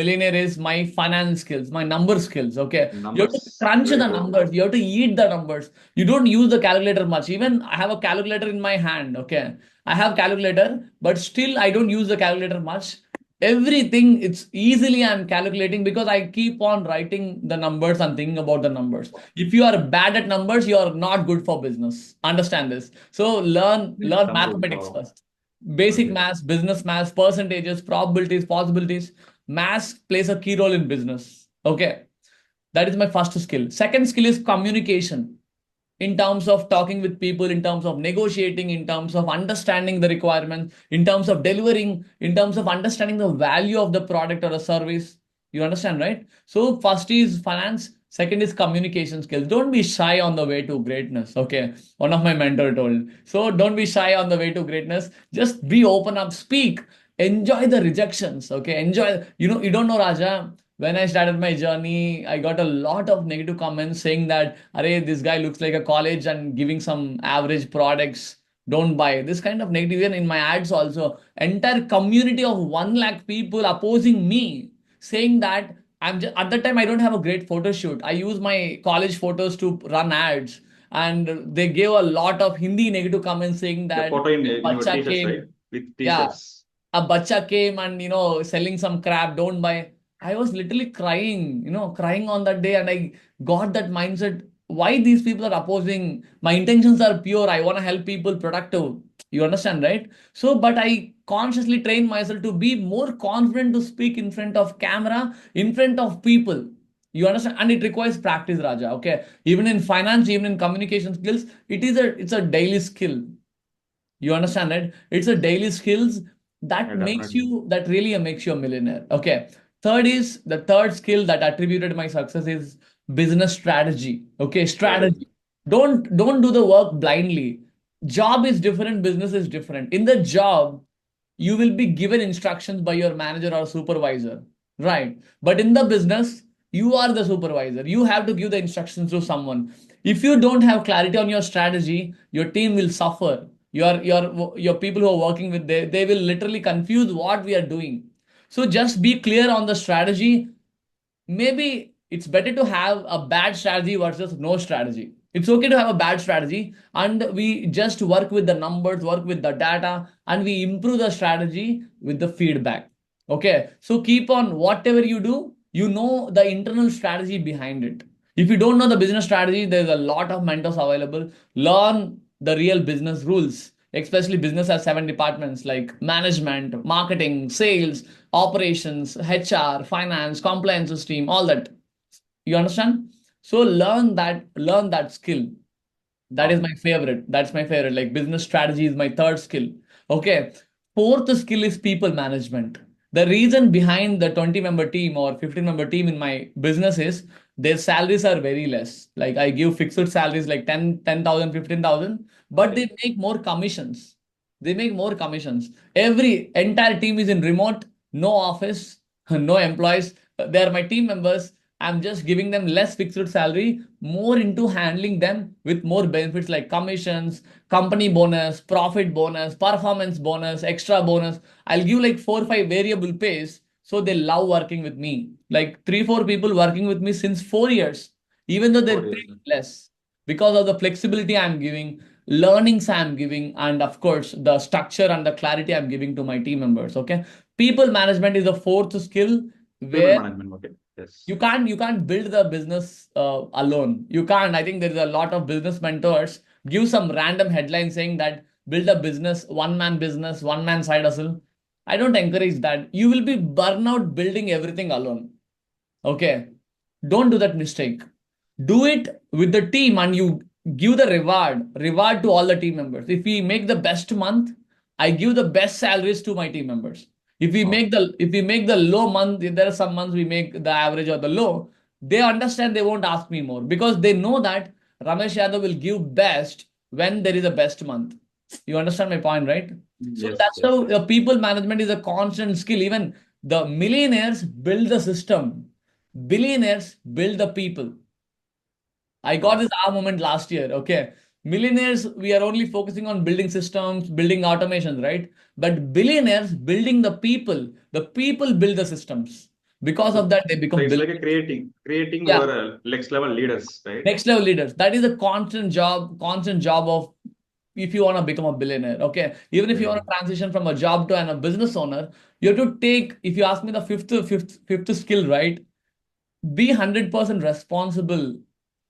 millionaire is my finance skills, my number skills. Okay, you have to Numbers. crunch Very the good. numbers, you have to eat the numbers. You don't use the calculator much. Even I have a calculator in my hand. Okay, I have calculator, but still I don't use the calculator much. Everything it's easily I'm calculating because I keep on writing the numbers and thinking about the numbers. If you are bad at numbers, you are not good for business. Understand this. So Yes, learn some rule mathematics for first. Basic okay. maths, business maths, percentages, probabilities, possibilities. Maths plays a key role in business. Okay, that is my first skill. Second skill is communication, in terms of talking with people, in terms of negotiating, in terms of understanding the requirements, in terms of delivering, in terms of understanding the value of the product or a service. You understand, right? So, first is finance, second is communication skills. Don't be shy on the way to greatness. Okay. One of my mentor told. So, don't be shy on the way to greatness. Just be open up, speak, enjoy the rejections. Okay. Enjoy, you don't know, Raja. When I started my journey, I got a lot of negative comments saying that, "Arey, this guy looks like a college and giving some average products. Don't buy." This kind of negative, even in my ads also. Entire community of 1 lakh people opposing me, saying that at that time I don't have a great photo shoot. I use my college photos to run ads, and they gave a lot of Hindi negative comments saying The that photo in your bacha t-shirts, right? came, With yeah, t-shirts. a bacha came and selling some crap, don't buy. I was literally crying, crying on that day, and I got that mindset. Why these people are opposing? My intentions are pure. I want to help people productive. You understand, right? So, but I consciously train myself to be more confident to speak in front of camera, in front of people. You understand? And it requires practice, Raja. Okay. Even in finance, even in communication skills, it's a daily skill. You understand, right? It's a daily skills. that Yeah, makes definitely. you, that really makes you a millionaire. Okay. The third skill that attributed my success is business strategy. Okay, Very good. strategy. Don't do the work blindly. Job is different, business is different. In the job, you will be given instructions by your manager or supervisor, right? But in the business, you are the supervisor. You have to give the instructions to someone. If you don't have clarity on your strategy, your team will suffer. Your people who are working with, they will literally confuse what we are doing. So just be clear on the strategy. Maybe it's better to have a bad strategy versus no strategy. It's okay to have a bad strategy and we just work with the numbers, work with the data, and we improve the strategy with the feedback. Okay, so keep on whatever you do, you know the internal strategy behind it. If you don't know the business strategy, there's a lot of mentors available. Learn the real business rules. Especially business has 7 departments like management, marketing, sales, operations, HR, finance, compliance team, all that. You understand? So learn that skill. That is Wow. my favorite. That's my favorite. Like business strategy is my third skill. Okay. Fourth skill is people management. The reason behind the 20-member team or 15-member team in my business is their salaries are very less. Like I give fixed salaries like 10,000, 15,000, but Okay. they make more commissions. They make more commissions. Every entire team is in remote, no office, no employees. They are my team members. I'm just giving them less fixed salary, more into handling them with more benefits like commissions, company bonus, profit bonus, performance bonus, extra bonus. I'll give like 4 or 5 variable pays. So they love working with me. Like 3 or 4 people working with me since 4 years, even though they're 4 years. paying less because of the flexibility I'm giving, learnings I'm giving, and of course, the structure and the clarity I'm giving to my team members. Okay. People management is the fourth skill People where management. Okay. Yes. you can't build the business alone. You can't. I think there is a lot of business mentors give some random headline saying that build a business, one man side hustle. I don't encourage that. You will be burnout building everything alone. Okay. Don't do that mistake. Do it with the team and you give the reward to all the team members. If we make the best month, I give the best salaries to my team members. Wow. If we make the low month, if there are some months we make the average or the low, they understand they won't ask me more because they know that Ramesh Yadav will give best when there is a best month. You understand my point, right? So Yes. that's Yes. how people management is a constant skill. Even the millionaires build the system. Billionaires build the people. I got this Wow. aha moment last year. Okay. Millionaires, we are only focusing on building systems, building automations, right? But billionaires building the people. The people build the systems. Because of So, that, they so become it's like a billionaires. creating Yeah. your next level leaders, right? Next level leaders. That is a constant job of if you want to become a billionaire. Okay. Even if you Very want good. to transition from a job to a business owner, you have to take, if you ask me the fifth skill, right? Be 100% responsible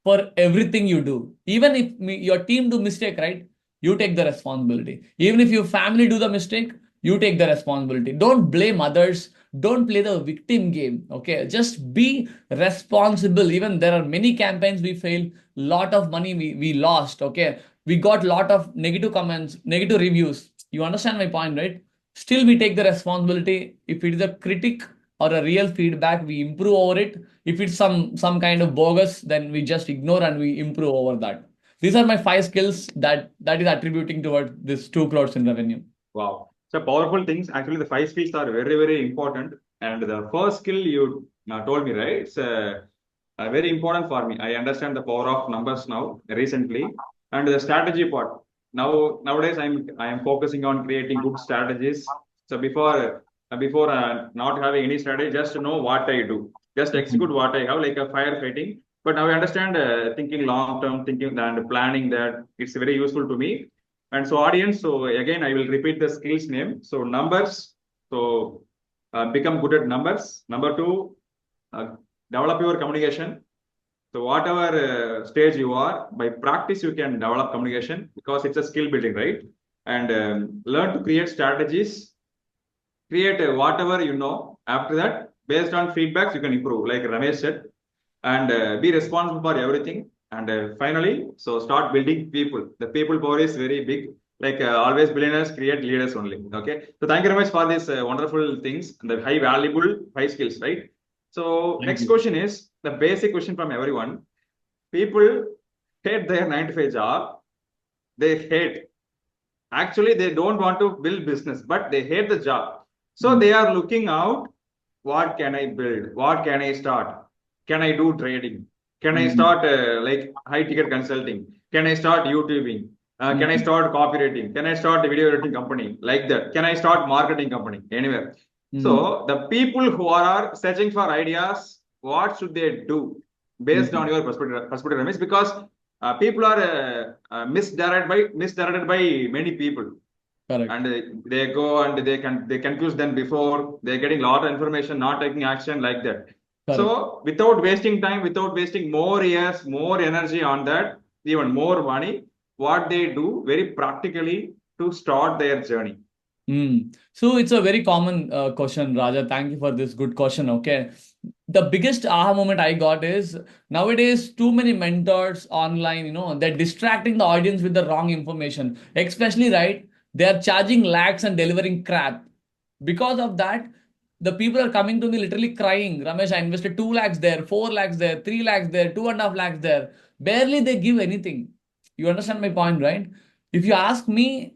for everything you do. Even if your team do mistake, right? You take the responsibility. Even if your family do the mistake, you take the responsibility. Don't blame others. Don't play the victim game. Okay. Just be responsible. Even there are many campaigns we failed, lot of money we lost. Okay. We got lot of negative comments, negative reviews. You understand my point, right? Still, we take the responsibility. If it is a critic or a real feedback, we improve over it. If it's some kind of bogus, then we just ignore and we improve over that. These are my 5 skills that is attributing toward this 2 crores in revenue. Wow. So powerful things. Actually, the 5 skills are very, very important. And the first skill you told me, right? It's very important for me. I understand the power of numbers now recently, and the strategy part. Nowadays, I am focusing on creating good strategies. So before not having any strategy, just to know what I do, just execute what I have, like a firefighting. But now I understand thinking long term, thinking and planning that it's very useful to me. And so audience, so again, I will repeat the skills name. So numbers, so become good at numbers. Number two, uh, develop your communication. So whatever stage you are, by practice you can develop communication because it's a skill building, right? And learn to create strategies, create whatever you know. After that, based on feedbacks, you can improve, like Ramesh said, and be responsible for everything. And finally, so start building people. The people power is very big. Like always, billionaires create leaders only. Okay. So thank you very much for these wonderful things, the high valuable high skills, right? So Thank next you. question is the basic question from everyone. People hate their 9 to 5 job. They hate. Actually, they don't want to build business, but they hate the job. So Mm. they are looking out. What can I build? What can I start? Can I do trading? Can I Mm. start like high ticket consulting? Can I start YouTubing? Can I Mm. start copywriting? Can I start a video editing company like that? Can I start marketing company anywhere? Mm. So the people who are searching for ideas, what should they do based on Mm. your perspective, Ramesh? Because people are misdirected by many people, Correct. and they go and they confuse them before they're getting a lot of information, not taking action like that. Correct. So without wasting time, without wasting more years, more energy on that, even more money, what they do very practically to start their journey. So it's a very common question, Raja. Thank you for this good question. Okay. The biggest aha moment I got is nowadays too many mentors online, they're distracting the audience with the wrong information. Especially, right, they're charging lakhs and delivering crap. Because of that, the people are coming to me literally crying. Ramesh, I invested 2 lakhs there, 4 lakhs there, 3 lakhs there, 2.5 lakhs there. Barely they give anything. You understand my point, right? If you ask me,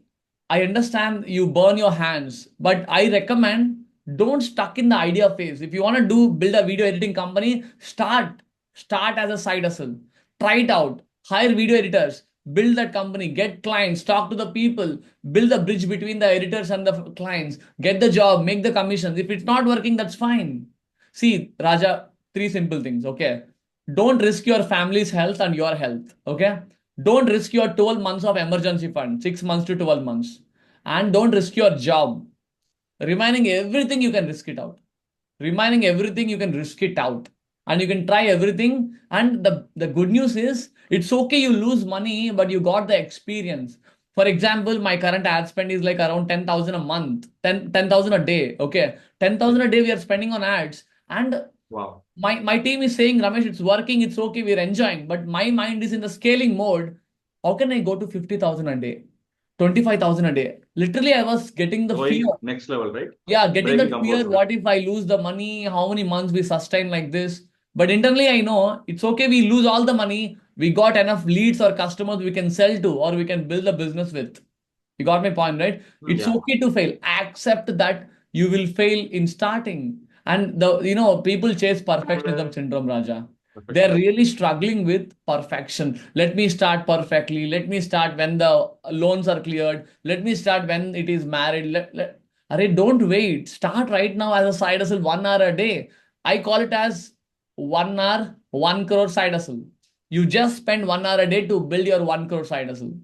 I understand you burn your hands, but I recommend don't stuck in the idea phase. If you want to build a video editing company, start as a side hustle. Try it out. Hire video editors. Build that company. Get clients. Talk to the people. Build the bridge between the editors and the clients. Get the job. Make the commissions. If it's not working, that's fine. See, Raja, three simple things. Okay. Don't risk your family's health and your health. Okay. Don't risk your 12 months of emergency fund, 6 months to 12 months. And don't risk your job. Remaining everything, you can risk it out. Remaining everything, you can risk it out. And you can try everything. And the good news is, it's okay you lose money, but you got the experience. For example, my current ad spend is like around 10,000 a month, 10,000 a day. Okay. 10,000 Okay. a day we are spending on ads. And Wow. my team is saying, Ramesh, it's working, it's okay, we're enjoying. But my mind is in the scaling mode. How can I go to 50,000 a day? 25,000 a day. Literally, I was getting the fear. Going next level, right? Yeah, getting Breaking that comfort fear. zone. What if I lose the money? How many months we sustain like this? But internally, I know it's okay. We lose all the money. We got enough leads or customers we can sell to or we can build a business with. You got my point, right? It's Yeah. okay to fail. Accept that you will fail in starting. And people chase perfectionism syndrome, Raja. They're Perfection. really struggling with perfection. Let me start perfectly. Let me start when the loans are cleared. Let me start when it is married. Array, don't wait. Start right now as a side hustle 1 hour a day. I call it as 1 hour, 1 crore side hustle. You just spend 1 hour a day to build your 1 crore side hustle.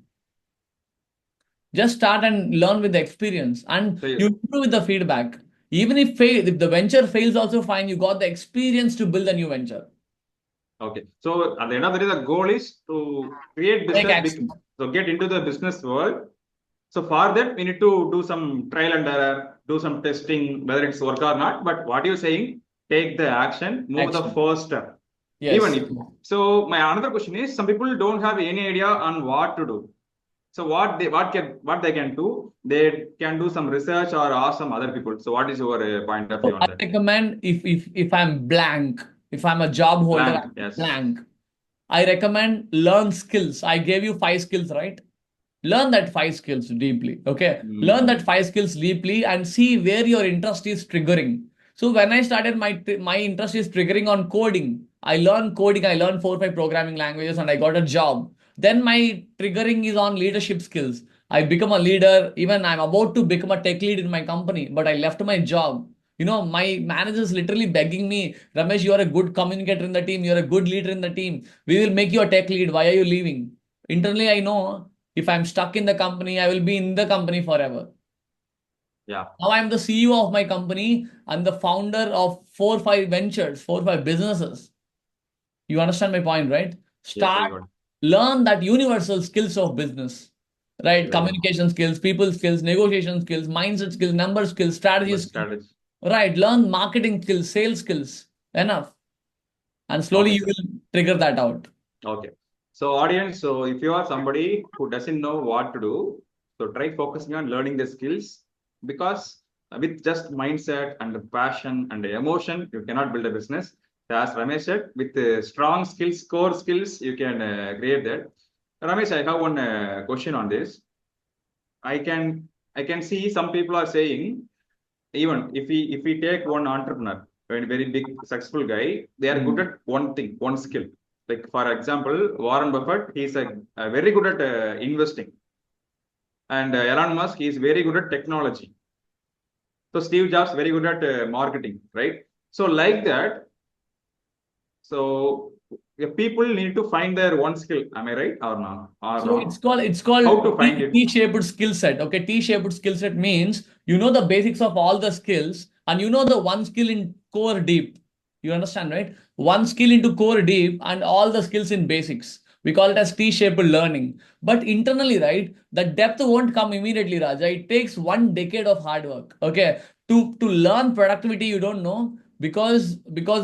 Just start and learn with the experience, and So you improve with the feedback. Even if the venture fails, also fine. You got the experience to build a new venture. okay. So at the end of the day, the goal is to create Take business big. action. So get into the business world. So for that, we need to do some trial and error, do some testing, whether it's work or not. But what you're saying, take the action, move the Action. first step. Even Yes. if so, my another question is, some people don't have any idea on what to do. So what they can do? They can do some research or ask some other people. So what is your point of So view on I that? recommend, if I'm blank, if I'm a job holder, Blank, I'm yes. blank. I recommend learn skills. I gave you 5 skills, right? Learn that 5 skills deeply. Okay. Learn that Hmm. 5 skills deeply and see where your interest is triggering. So when I started, my interest is triggering on coding. I learned coding. I learned 4 or 5 programming languages and I got a job. Then my triggering is on leadership skills. I become a leader. Even I'm about to become a tech lead in my company, but I left my job. My manager is literally begging me, Ramesh, you are a good communicator in the team. You're a good leader in the team. We will make you a tech lead. Why are you leaving? Internally, I know if I'm stuck in the company, I will be in the company forever. Yeah. Now I'm the CEO of my company and the founder of 4 or 5 ventures, 4 or 5 businesses. You understand my point, right? Yes, I Start, got it. learn that universal skills of business, right? Right. Communication skills, people skills, negotiation skills, mindset skills, number skills, strategy But skills, strategy. right? Learn marketing skills, sales skills. Enough. And slowly Okay, you sir. will trigger that out. Okay. So audience, so if you are somebody who doesn't know what to do, So try focusing on learning the skills, because with just mindset and passion and emotion, you cannot build a business. As Ramesh said, with strong skills, core skills, you can create that. Ramesh, I have one question on this. I can I can see some people are saying, even if we take one entrepreneur, a very big successful guy, they are good at one thing, one skill. Like for example, Warren Buffett, he's a very good at investing, and Elon Musk, he is very good at technology. So Steve Jobs very good at marketing, right? So like that, so people need to find their one skill. Am I right or not or So it's wrong? called it's How called to find it? T-shaped skill set. Okay, T-shaped skill set means you know the basics of all the skills and you know the one skill in core deep. You understand, right? One skill into core deep and all the skills in basics. We call it as T-shaped learning. But internally, right, the depth won't come immediately, Raja. It takes 1 decade of hard work. Okay, to learn productivity, you don't know because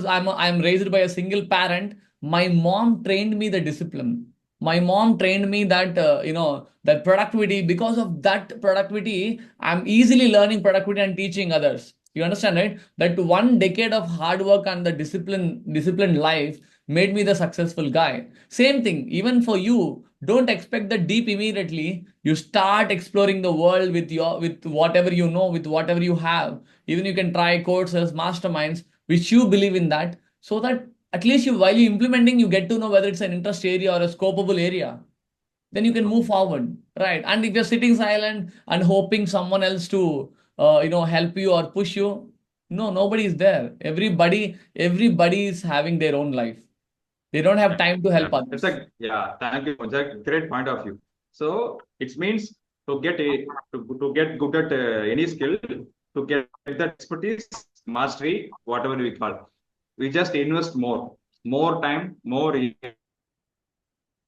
I'm raised by a single parent. My mom trained me the discipline. My mom trained me that that productivity. Because of that productivity, I'm easily learning productivity and teaching others. You understand, right? That 1 decade of hard work and the disciplined life made me the successful guy. Same thing even for you. Don't expect the deep immediately. You start exploring the world with whatever you know, with whatever you have. Even you can try courses, masterminds which you believe in, that so that at least you, while you implementing, you get to know whether it's an interest area or a scopable area. Then you can move forward, right? And if you're sitting silent and hoping someone else to help you or push you, no, nobody is there. Everybody is having their own life. They don't have time to Yeah, help it's others. a yeah. Thank you. It's a great point of view. So it means to get a to get good at any skill, to get that expertise, mastery, whatever we call, we just invest more time, more years,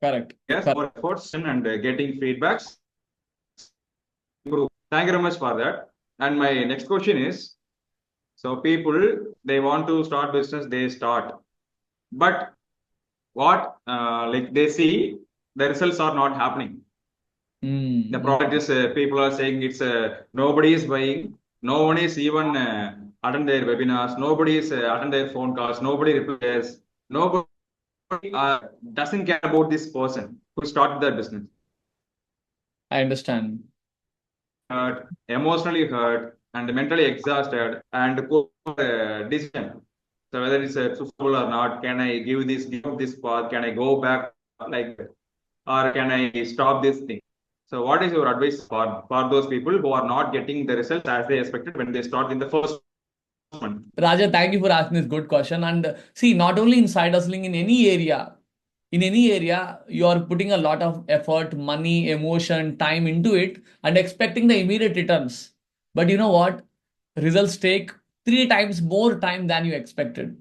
Correct. Correct. more efforts, and getting feedbacks. Improve. Thank you very much for that. And my next question is: so people, they want to start business, they start, but what like they see the results are not happening. The Mm. product is people are saying it's nobody is buying, no one is even attend their webinars, nobody is attend their phone calls, nobody replies, nobody doesn't care about this person who started their business. I understand. Hurt, emotionally hurt, and mentally exhausted, and poor decision. So whether it's suitable or not, can I give up this path? Can I go back like that? Or can I stop this thing? So what is your advice for those people who are not getting the results as they expected when they start in the first month? Raja, thank you for asking this good question. And see, not only in side hustling, in any area, you are putting a lot of effort, money, emotion, time into it and expecting the immediate returns. But you know what? Results take 3 times more time than you expected.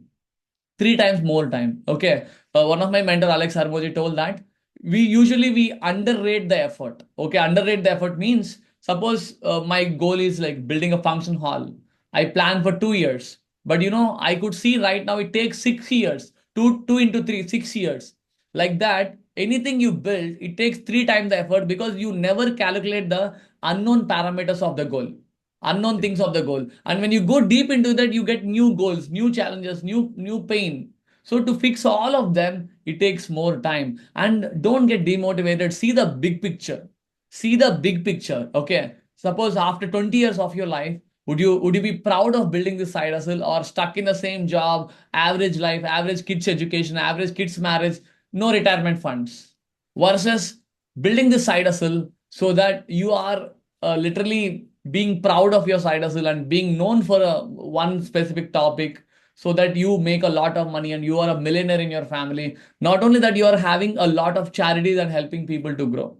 3 times more time. Okay. One of my mentor, Alex Harmoji, told that we underrate the effort. Okay. Underrate the effort means suppose my goal is like building a function hall. I plan for 2 years, but I could see right now it takes 6 years. Two into three, 6 years. Like that, anything you build, it takes 3 times the effort because you never calculate the unknown parameters of the goal, unknown things of the goal. And when you go deep into that, you get new goals, new challenges, new pain. So to fix all of them, it takes more time. And don't get demotivated. See the big picture. See the big picture. Okay. Suppose after 20 years of your life, would you be proud of building this side hustle or stuck in the same job, average life, average kids education, average kids marriage, no retirement funds, versus building this side hustle so that you are literally being proud of your side hustle and being known for one specific topic so that you make a lot of money and you are a millionaire in your family. Not only that, you are having a lot of charities and helping people to grow.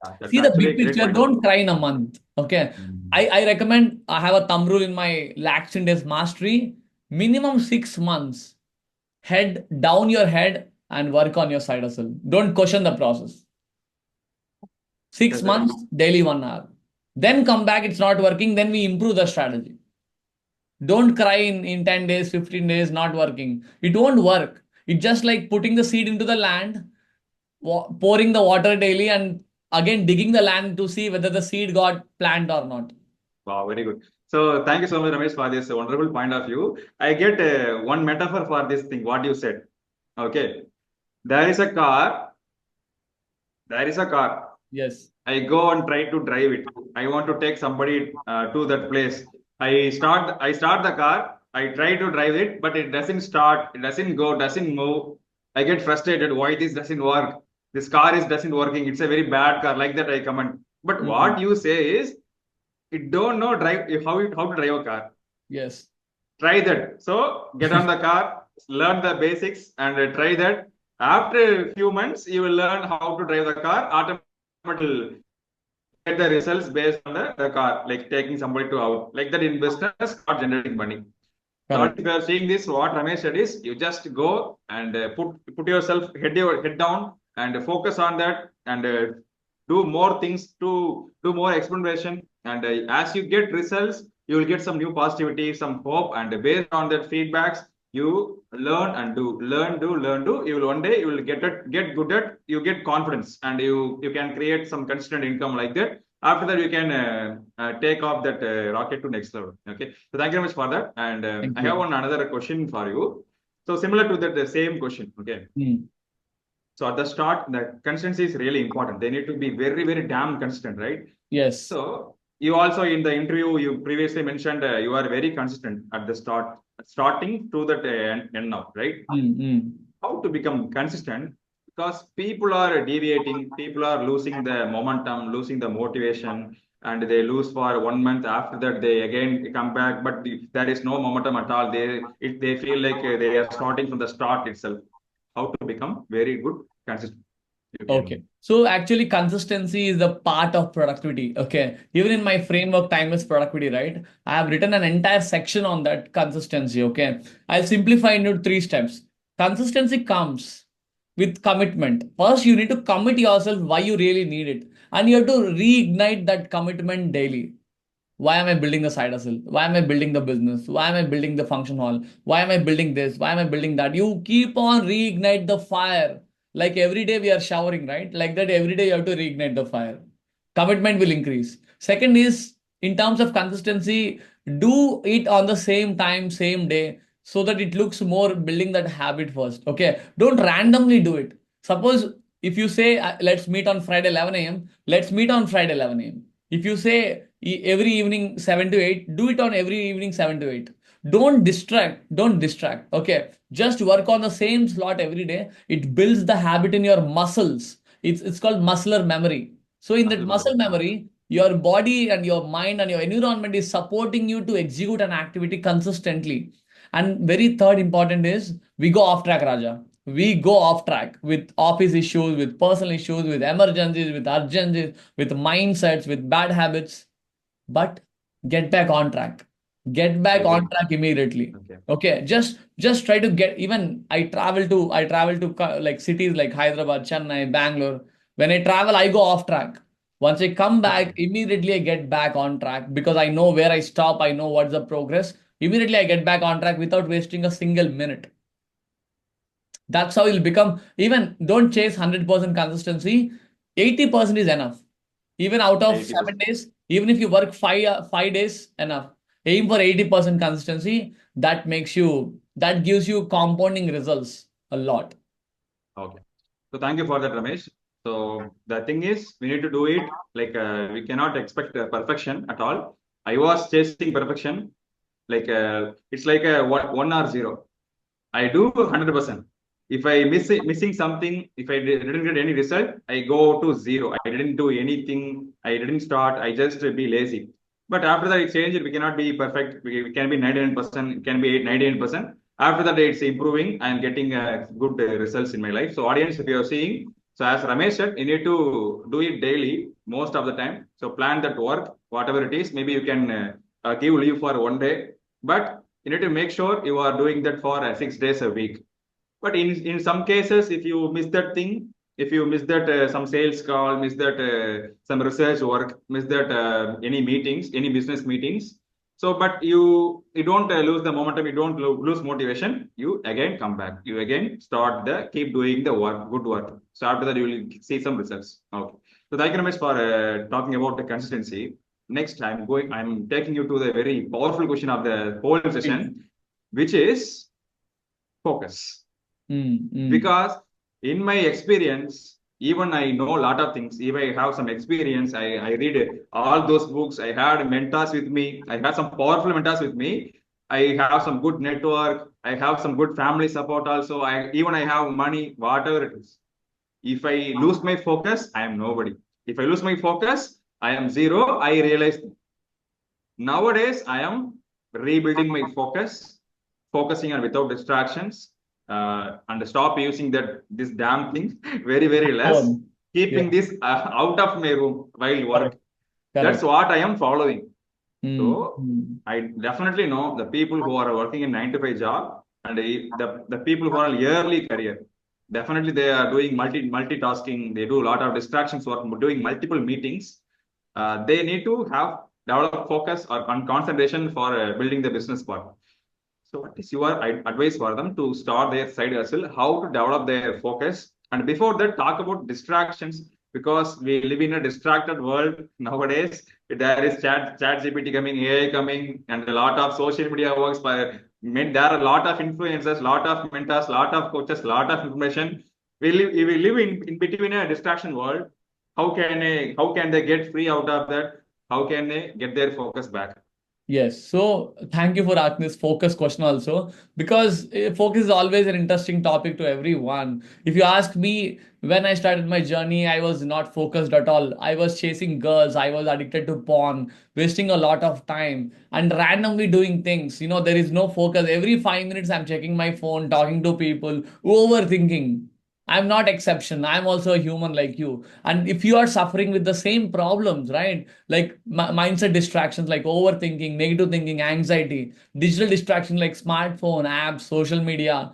That's See the actually big a great picture. point of Don't view. cry in a month. Okay. Mm. I recommend I have a thumb rule in my lakhs in days mastery. Minimum 6 months. Head down your head and work on your side hustle. Don't question the process. Six That's a months, daily 1 hour. Then come back, it's not working. Then we improve the strategy. Don't cry in 10 days, 15 days, not working. It won't work. It's just like putting the seed into the land, pouring the water daily, and again digging the land to see whether the seed got planted or not. Wow, very good. So thank you so much, Ramesh, for this wonderful point of view. I get one metaphor for this thing, what you said. Okay. There is a car. There is a car. Yes. I go and try to drive it. I want to take somebody to that place. I start the car. I try to drive it, but it doesn't start. It doesn't go, doesn't move. I get frustrated. Why this doesn't work? This car is doesn't working. It's a very bad car. Like that, I comment. But Mhm. what you say is, it don't know drive how to drive a car. Yes. Try that. So get on the car, learn the basics, and try that. After a few months, you will learn how to drive the car. Automatically get the results based on the car, like taking somebody to out. Like that in business, start generating money. So Correct. if you are seeing this, what Ramesh said is, you just go and put yourself your head down and focus on that, and do more things, to do more experimentation. And as you get results, you will get some new positivity, some hope, and based on that feedbacks, you learn and do, learn, do. You will one day you will get good at, you get confidence, and you can create some consistent income like that. After that, you can take off that rocket to next level. Okay. So thank you very much for that. And Thank I have you. one another question for you. So similar to that, the same question. Okay. Mm. So at the start, the consistency is really important. They need to be very, very damn consistent, right? Yes. So you also in the interview you previously mentioned you are very consistent at the starting to the end now, right? Mm. How to become consistent? Because people are deviating, people are losing the momentum, losing the motivation, and they lose for 1 month. After that, they again come back, but there is no momentum at all. They feel like they are starting from the start itself. How to become very good consistent? You Okay. can. So actually, consistency is the part of productivity. Okay. Even in my framework, time is productivity, right? I have written an entire section on that consistency. Okay. I'll simplify into 3 steps. Consistency comes with commitment. First, you need to commit yourself why you really need it. And you have to reignite that commitment daily. Why am I building the side hustle? Why am I building the business? Why am I building the function hall? Why am I building this? Why am I building that? You keep on reignite the fire. Like every day we are showering, right? Like that every day you have to reignite the fire. Commitment will increase. Second is in terms of consistency, do it on the same time, same day, so that it looks more building that habit first. Okay. Don't randomly do it. Suppose if you say, let's meet on Friday 11 a.m., let's meet on Friday 11 a.m. If you say every evening 7 to 8, do it on every evening 7 to 8. Don't distract. Okay. Just work on the same slot every day. It builds the habit in your muscles. It's called muscular memory. So in that Muscle memory. muscle memory, your body and your mind and your environment is supporting you to execute an activity consistently. And very third important is we go off track, Raja. We go off track with office issues, with personal issues, with emergencies, with urgencies, with mindsets, with bad habits. But get back on track. Get back Very on good. track immediately. Okay. Okay, just try to get. Even I travel to like cities like Hyderabad, Chennai, Bangalore. When I travel, I go off track. Once I come back, Okay. immediately I get back on track because I know where I stop. I know what's the progress. Immediately I get back on track without wasting a single minute. That's how you'll become. Even don't chase 100% consistency. 80% is enough. Even out of 7 80%. days, even if you work 5 days, enough. Aim for 80% consistency. That gives you compounding results a lot. Okay. So thank you for that, Ramesh. So the thing is, we need to do it like we cannot expect perfection at all. I was chasing perfection, like it's like a one or zero. I do 100%. If I missing something, if I didn't get any result, I go to zero. I didn't do anything. I didn't start. I just be lazy. But after that, it changed. We cannot be perfect. We can be 99%. It can be 98%. After that, it's improving. I'm getting good results in my life. So, audience, if you're seeing, so as Ramesh said, you need to do it daily most of the time. So, plan that work, whatever it is. Maybe you can give leave for 1 day, but you need to make sure you are doing that for 6 days a week. But in some cases, if you miss that thing, if you miss that some sales call, miss that some research work, miss that any meetings, any business meetings. So, but you don't lose the momentum, you don't lose motivation. You again come back. You again start the keep doing the work, good work. So after that, you will see some results. Okay. So thank you, Ramesh, for talking about the consistency. Next, I'm taking you to the very powerful question of the whole session, which is focus. Because in my experience, even I know a lot of things. If I have some experience, I read all those books. I had mentors with me. I had some powerful mentors with me. I have some good network. I have some good family support also. I have money, whatever it is. If I lose my focus, I am nobody. If I lose my focus, I am zero. I realize nowadays I am rebuilding my focus, focusing on without distractions, and stop using this damn thing very very less. Yeah. Keeping this out of my room while work. That's Correct. what I am following. So Mm. I definitely know the people who are working in 9 to 5 job and the people who are in early career. Definitely they are doing multitasking. They do a lot of distractions work, doing multiple meetings. They need to have develop focus or concentration for building the business part. So what is your advice for them to start their side hustle? How to develop their focus? And before that, talk about distractions because we live in a distracted world nowadays. There is chat GPT coming, AI coming, and a lot of social media works. There are a lot of influencers, lot of mentors, lot of coaches, lot of information. We live in between a distraction world. How can they get free out of that? How can they get their focus back? Yes. So thank you for asking this focus question also, because focus is always an interesting topic to everyone. If you ask me, when I started my journey, I was not focused at all. I was chasing girls. I was addicted to porn, wasting a lot of time and randomly doing things. There is no focus. Every 5 minutes, I'm checking my phone, talking to people, overthinking. I'm not exception. I'm also a human like you. And if you are suffering with the same problems, right? Like mindset distractions like overthinking, negative thinking, anxiety, digital distraction like smartphone, apps, social media,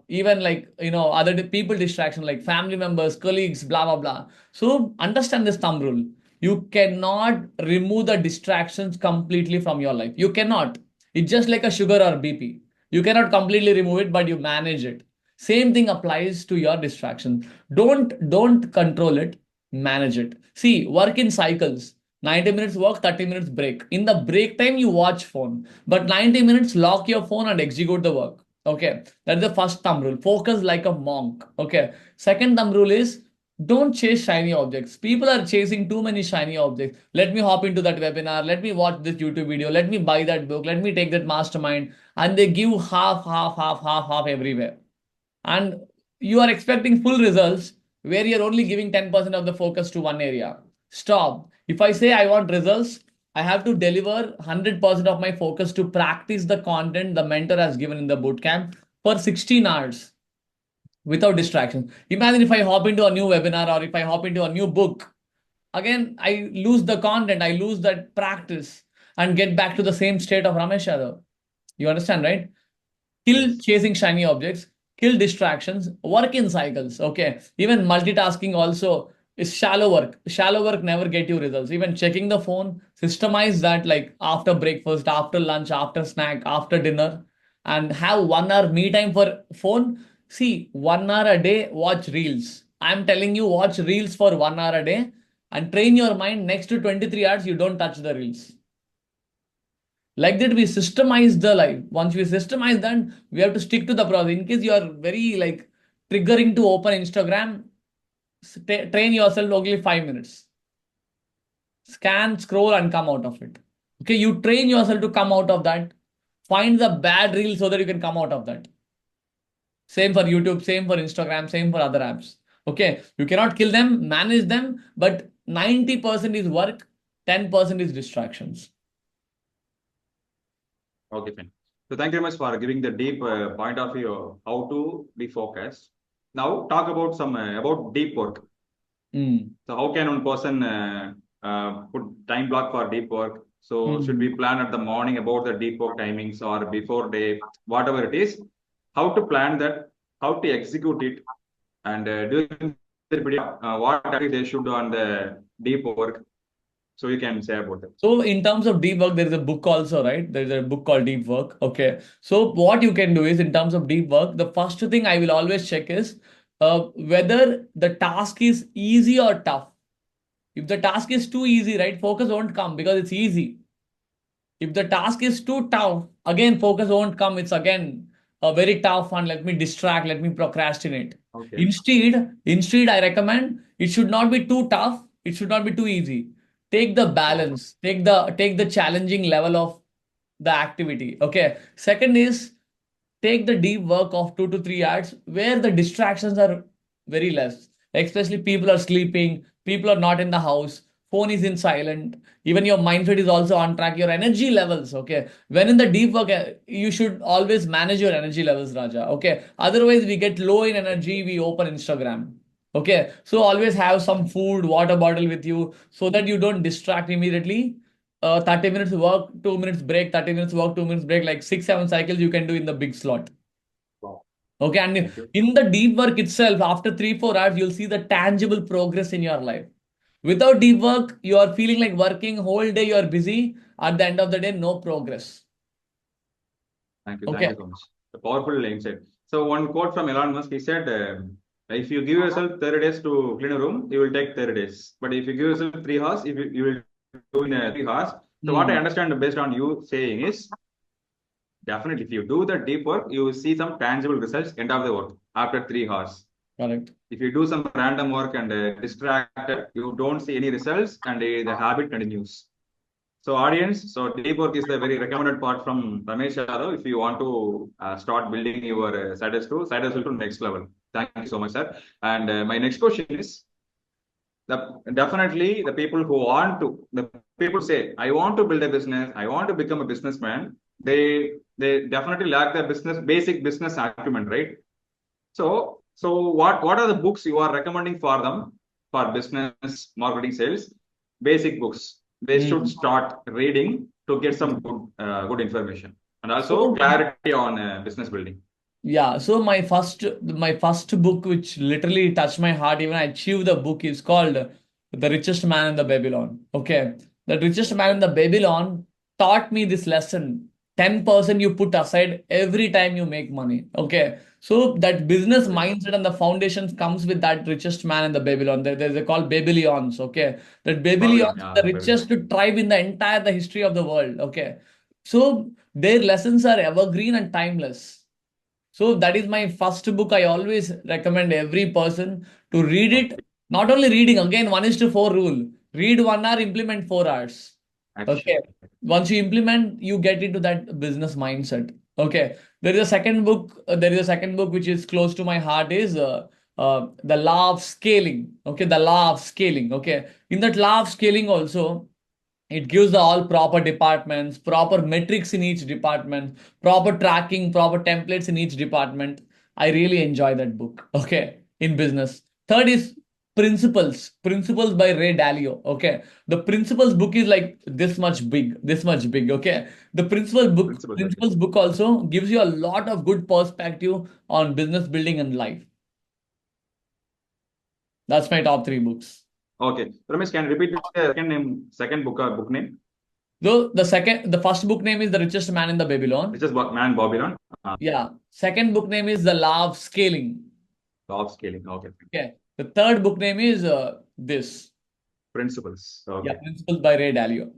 even like, other people distraction like family members, colleagues, blah, blah, blah. So understand this thumb rule. You cannot remove the distractions completely from your life. You cannot. It's just like a sugar or BP. You cannot completely remove it, but you manage it. Same thing applies to your distraction. Don't control it, manage it. See, work in cycles. 90 minutes work, 30 minutes break. In the break time, you watch phone. But 90 minutes, lock your phone and execute the work. Okay. That's the first thumb rule. Focus like a monk. Okay. Second thumb rule is don't chase shiny objects. People are chasing too many shiny objects. Let me hop into that webinar. Let me watch this YouTube video. Let me buy that book. Let me take that mastermind. And they give half everywhere, and you are expecting full results where you're only giving 10% of the focus to one area. Stop. If I say I want results, I have to deliver 100% of my focus to practice the content the mentor has given in the bootcamp for 16 hours without distraction. Imagine if I hop into a new webinar or if I hop into a new book, again, I lose the content, I lose that practice and get back to the same state of Ramesh Yadav. You understand, right? Kill Yes. chasing shiny objects, kill distractions, work in cycles. Okay. Even multitasking also is shallow work. Shallow work never get you results. Even checking the phone, systemize that like after breakfast, after lunch, after snack, after dinner, and have 1 hour me time for phone. See, 1 hour a day, watch reels. I'm telling you, watch reels for 1 hour a day and train your mind next to 23 hours, you don't touch the reels. Like that, we systemize the life. Once we systemize that, we have to stick to the process. In case you are very like triggering to open Instagram, train yourself only 5 minutes. Scan, scroll, and come out of it. Okay, you train yourself to come out of that. Find the bad reel so that you can come out of that. Same for YouTube, same for Instagram, same for other apps. Okay, you cannot kill them, manage them, but 90% is work, 10% is distractions. Okay, fine. So thank you very much for giving the deep point of view how to be focused. Now talk about some about deep work. Mm. So how can one person put time block for deep work? So should we Mm. plan at the morning about the deep work timings or before day, whatever it is, how to plan that, how to execute it, and during the period, what activities they should do on the deep work. So you can say about it. So in terms of deep work, there is a book also, right? There is a book called Deep Work. Okay. So what you can do is in terms of deep work, the first thing I will always check is whether the task is easy or tough. If the task is too easy, right, focus won't come because it's easy. If the task is too tough, again, focus won't come. It's again a very tough one. Let me distract, let me procrastinate. Okay. Instead, I recommend it should not be too tough. It should not be too easy. Take the Wow. balance. Take the challenging level of the activity. Okay. Second is take the deep work of 2 to 3 hours where the distractions are very less. Especially people are sleeping, people are not in the house, phone is in silent, even your mindset is also on track, your energy levels. Okay. When in the deep work, you should always manage your energy levels, Raja. Okay. Otherwise, we get low in energy, we open Instagram. Okay. So always have some food, water bottle with you so that you don't distract immediately. 30 minutes work, 2 minutes break, 30 minutes work, 2 minutes break, like 6, 7 cycles you can do in the big slot. Wow. Okay, and Thank you. in the deep work itself, after 3, 4 hours, you'll see the tangible progress in your life. Without deep work, you are feeling like working whole day, you are busy. At the end of the day, no progress. Thank you. Thank Okay. you so much. A powerful insight. So one quote from Elon Musk, he said, if you give yourself 30 days to clean a room, you will take 30 days. But if you give yourself 3 hours, you will do in 3 hours. So what I Hmm. understand based on you saying is, definitely, if you do the deep work, you will see some tangible results end of the work after 3 hours. Correct. If you do some random work and distracted, you don't see any results and the habit continues. So audience, so deep work is the very recommended part from Ramesh Yadav if you want to start building your side hustle to next level. Thank you so much, sir. And my next question is, definitely the people who want to, the people say, I want to build a business, I want to become a businessman. They definitely lack the basic business acumen, right? So what are the books you are recommending for them for business, marketing, sales? Basic books they should Hmm. start reading to get some good information and also So clarity on business building. yeah, so my first book, which literally touched my heart, even I achieved the book, is called The Richest Man in the Babylon. Okay. The Richest Man in the Babylon taught me this lesson. 10% you put aside every time you make money. Okay. So that business Okay. mindset and the foundation comes with that richest man in the Babylon. They're called Babylons. Okay. That Babylon, Babylons are yeah, the Babylon. richest tribe in the history of the world. Okay. So their lessons are evergreen and timeless. So that is my first book. I always recommend every person to read Okay. it. Not only reading, again, 1:4 rule. Read 1 hour, implement 4 hours. Action. Okay. Once you implement, you get into that business mindset. Okay. There is a second book which is close to my heart is The Law of Scaling. Okay. The Law of Scaling. Okay. In that law of scaling also, it gives the all proper departments, proper metrics in each department, proper tracking, proper templates in each department. I really enjoy that book. Okay, in business. Third is Principles by Ray Dalio. Okay, the Principles book is like this much big. Okay, the Principles. Okay. Principles book also gives you a lot of good perspective on business building and life. That's my top three books. Okay. Ramesh, can you repeat the second name, second book name? Though the first book name is The Richest Man in the Babylon. It's just Man Babylon. Yeah. Second book name is The Law of Scaling. Law of scaling. Okay. Okay. The third book name is this. Principles. Yeah, Okay. Principles by Ray Dalio.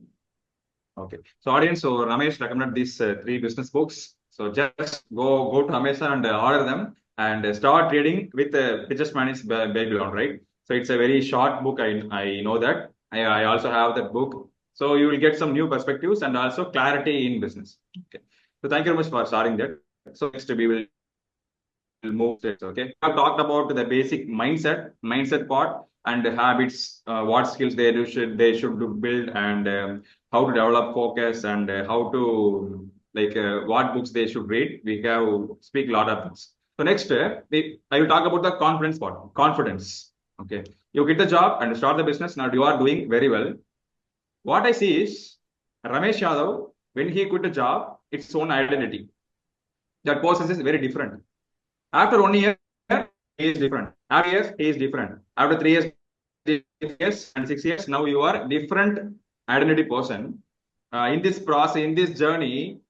Okay. So audience, so Ramesh recommended these three business books. So just go to Amazon and order them and start reading with Richest Man is Babylon, right? So it's a very short book. I know that. I also have that book. So you will get some new perspectives and also clarity in business. Okay. So thank you very much for starting that. So next we will move this. Okay. I've talked about the basic mindset part and the habits, what skills they should build and how to develop focus and how to what books they should read. We have speak a lot of things. So next, I will talk about the confidence part. Confidence. Okay. You get the job and start the business. Now you are doing very well. What I see is Ramesh Yadav, when he quit the job, its own identity. That process is very different. After 1 year, he is different. After years, he is different. After 3 years, 6 years, and 6 years, now you are different identity person. In this process, in this journey,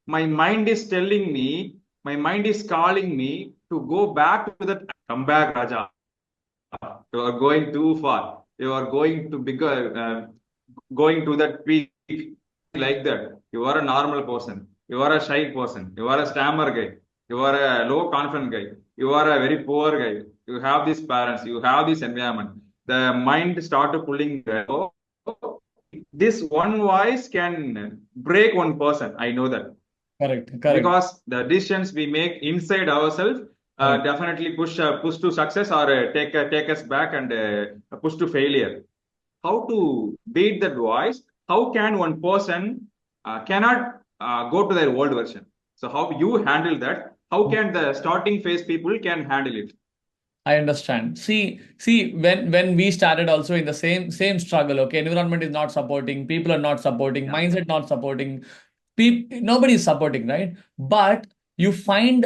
my mind is telling me, my mind is calling me to go back to that. Come back, Raja. You are going too far. you are going to bigger, going to that peak like that. You are a normal person. You are a shy person. You are a stammer guy. You are a low confident guy. You are a very poor guy. You have these parents. You have this environment. The mind started pulling. This one voice can break one person. I know that Correct. because the decisions we make inside ourselves Correct. definitely push to success or take us back and push to failure. How to beat that voice? How can one person cannot go to their old version? So how you handle that? How can the starting phase people can handle it? I understand. See, when we started also in the same struggle, okay, environment is not supporting, people are not supporting, Yeah. mindset not supporting, nobody is supporting, right? But you find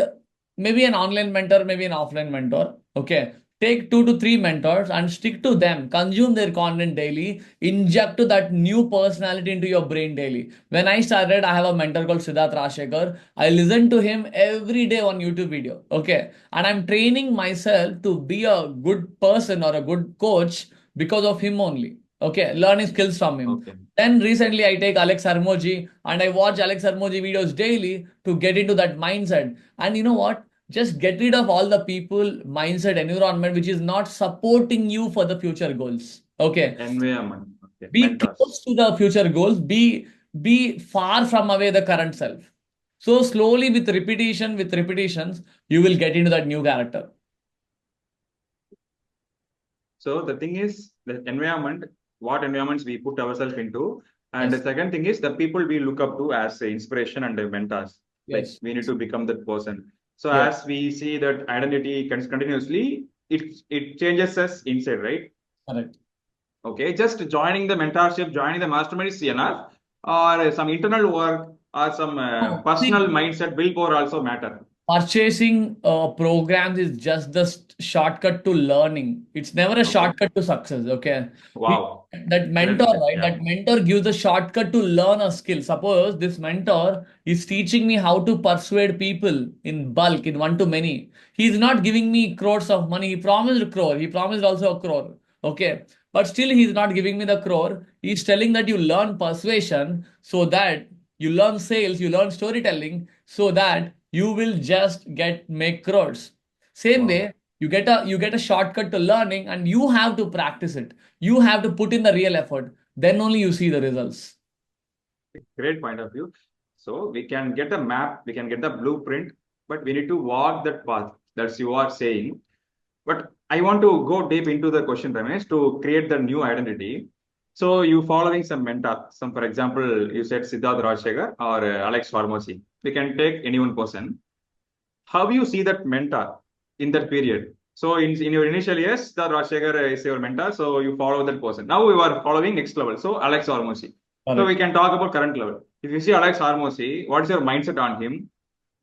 maybe an online mentor, maybe an offline mentor, okay. Take 2 to 3 mentors and stick to them. Consume their content daily. Inject that new personality into your brain daily. When I started, I have a mentor called Siddharth Rashekar. I listen to him every day on YouTube video. Okay, and I'm training myself to be a good person or a good coach because of him only. Okay, learning skills from him. Okay. Then recently I take Alex Harmoji and I watch Alex Harmoji videos daily to get into that mindset. And you know what? Just get rid of all the people, mindset, environment which is not supporting you for the future goals. Okay. Environment. Okay. Be Mentors. close to the future goals. Be far from away the current self. So slowly with repetition, with repetitions, you will get into that new character. So the thing is the environment, what environments we put ourselves into. And the Yes. second thing is the people we look up to as inspiration and mentors. Like Yes. we need to become that person. So Yes. as we see that identity continuously, it changes us inside, right? Correct. Okay, just joining the mentorship, joining the mastermind is enough, or some internal work or some No, personal see, mindset willpower also matter. purchasing programs is just the shortcut to learning. It's never a Okay. shortcut to success. Okay. Wow. That Great mentor, message. right? Yeah. That mentor gives a shortcut to learn a skill. Suppose this mentor is teaching me how to persuade people in bulk, in one to many. He's not giving me crores of money. He promised a crore. He promised also a crore. Okay. But still, he's not giving me the crore. He's telling that you learn persuasion so that you learn sales, you learn storytelling so that you will just make crores. Same Wow. way, you get a shortcut to learning and you have to practice it. You have to put in the real effort. Then only you see the results. Great point of view. So we can get a map, we can get the blueprint, but we need to walk that path. That's you are saying. But I want to go deep into the question, Ramesh, to create the new identity. So you following some mentor, some for example, you said Siddharth Rajshekhar or Alex Hormozi. We can take any one person. How you see that mentor in that period? So in your initial years, the Rajshekhar is your mentor, so you follow that person. Now you are following next level. So Alex Hormozi. So we Correct. can talk about current level. If you see Alex Hormozi, what is your mindset on him?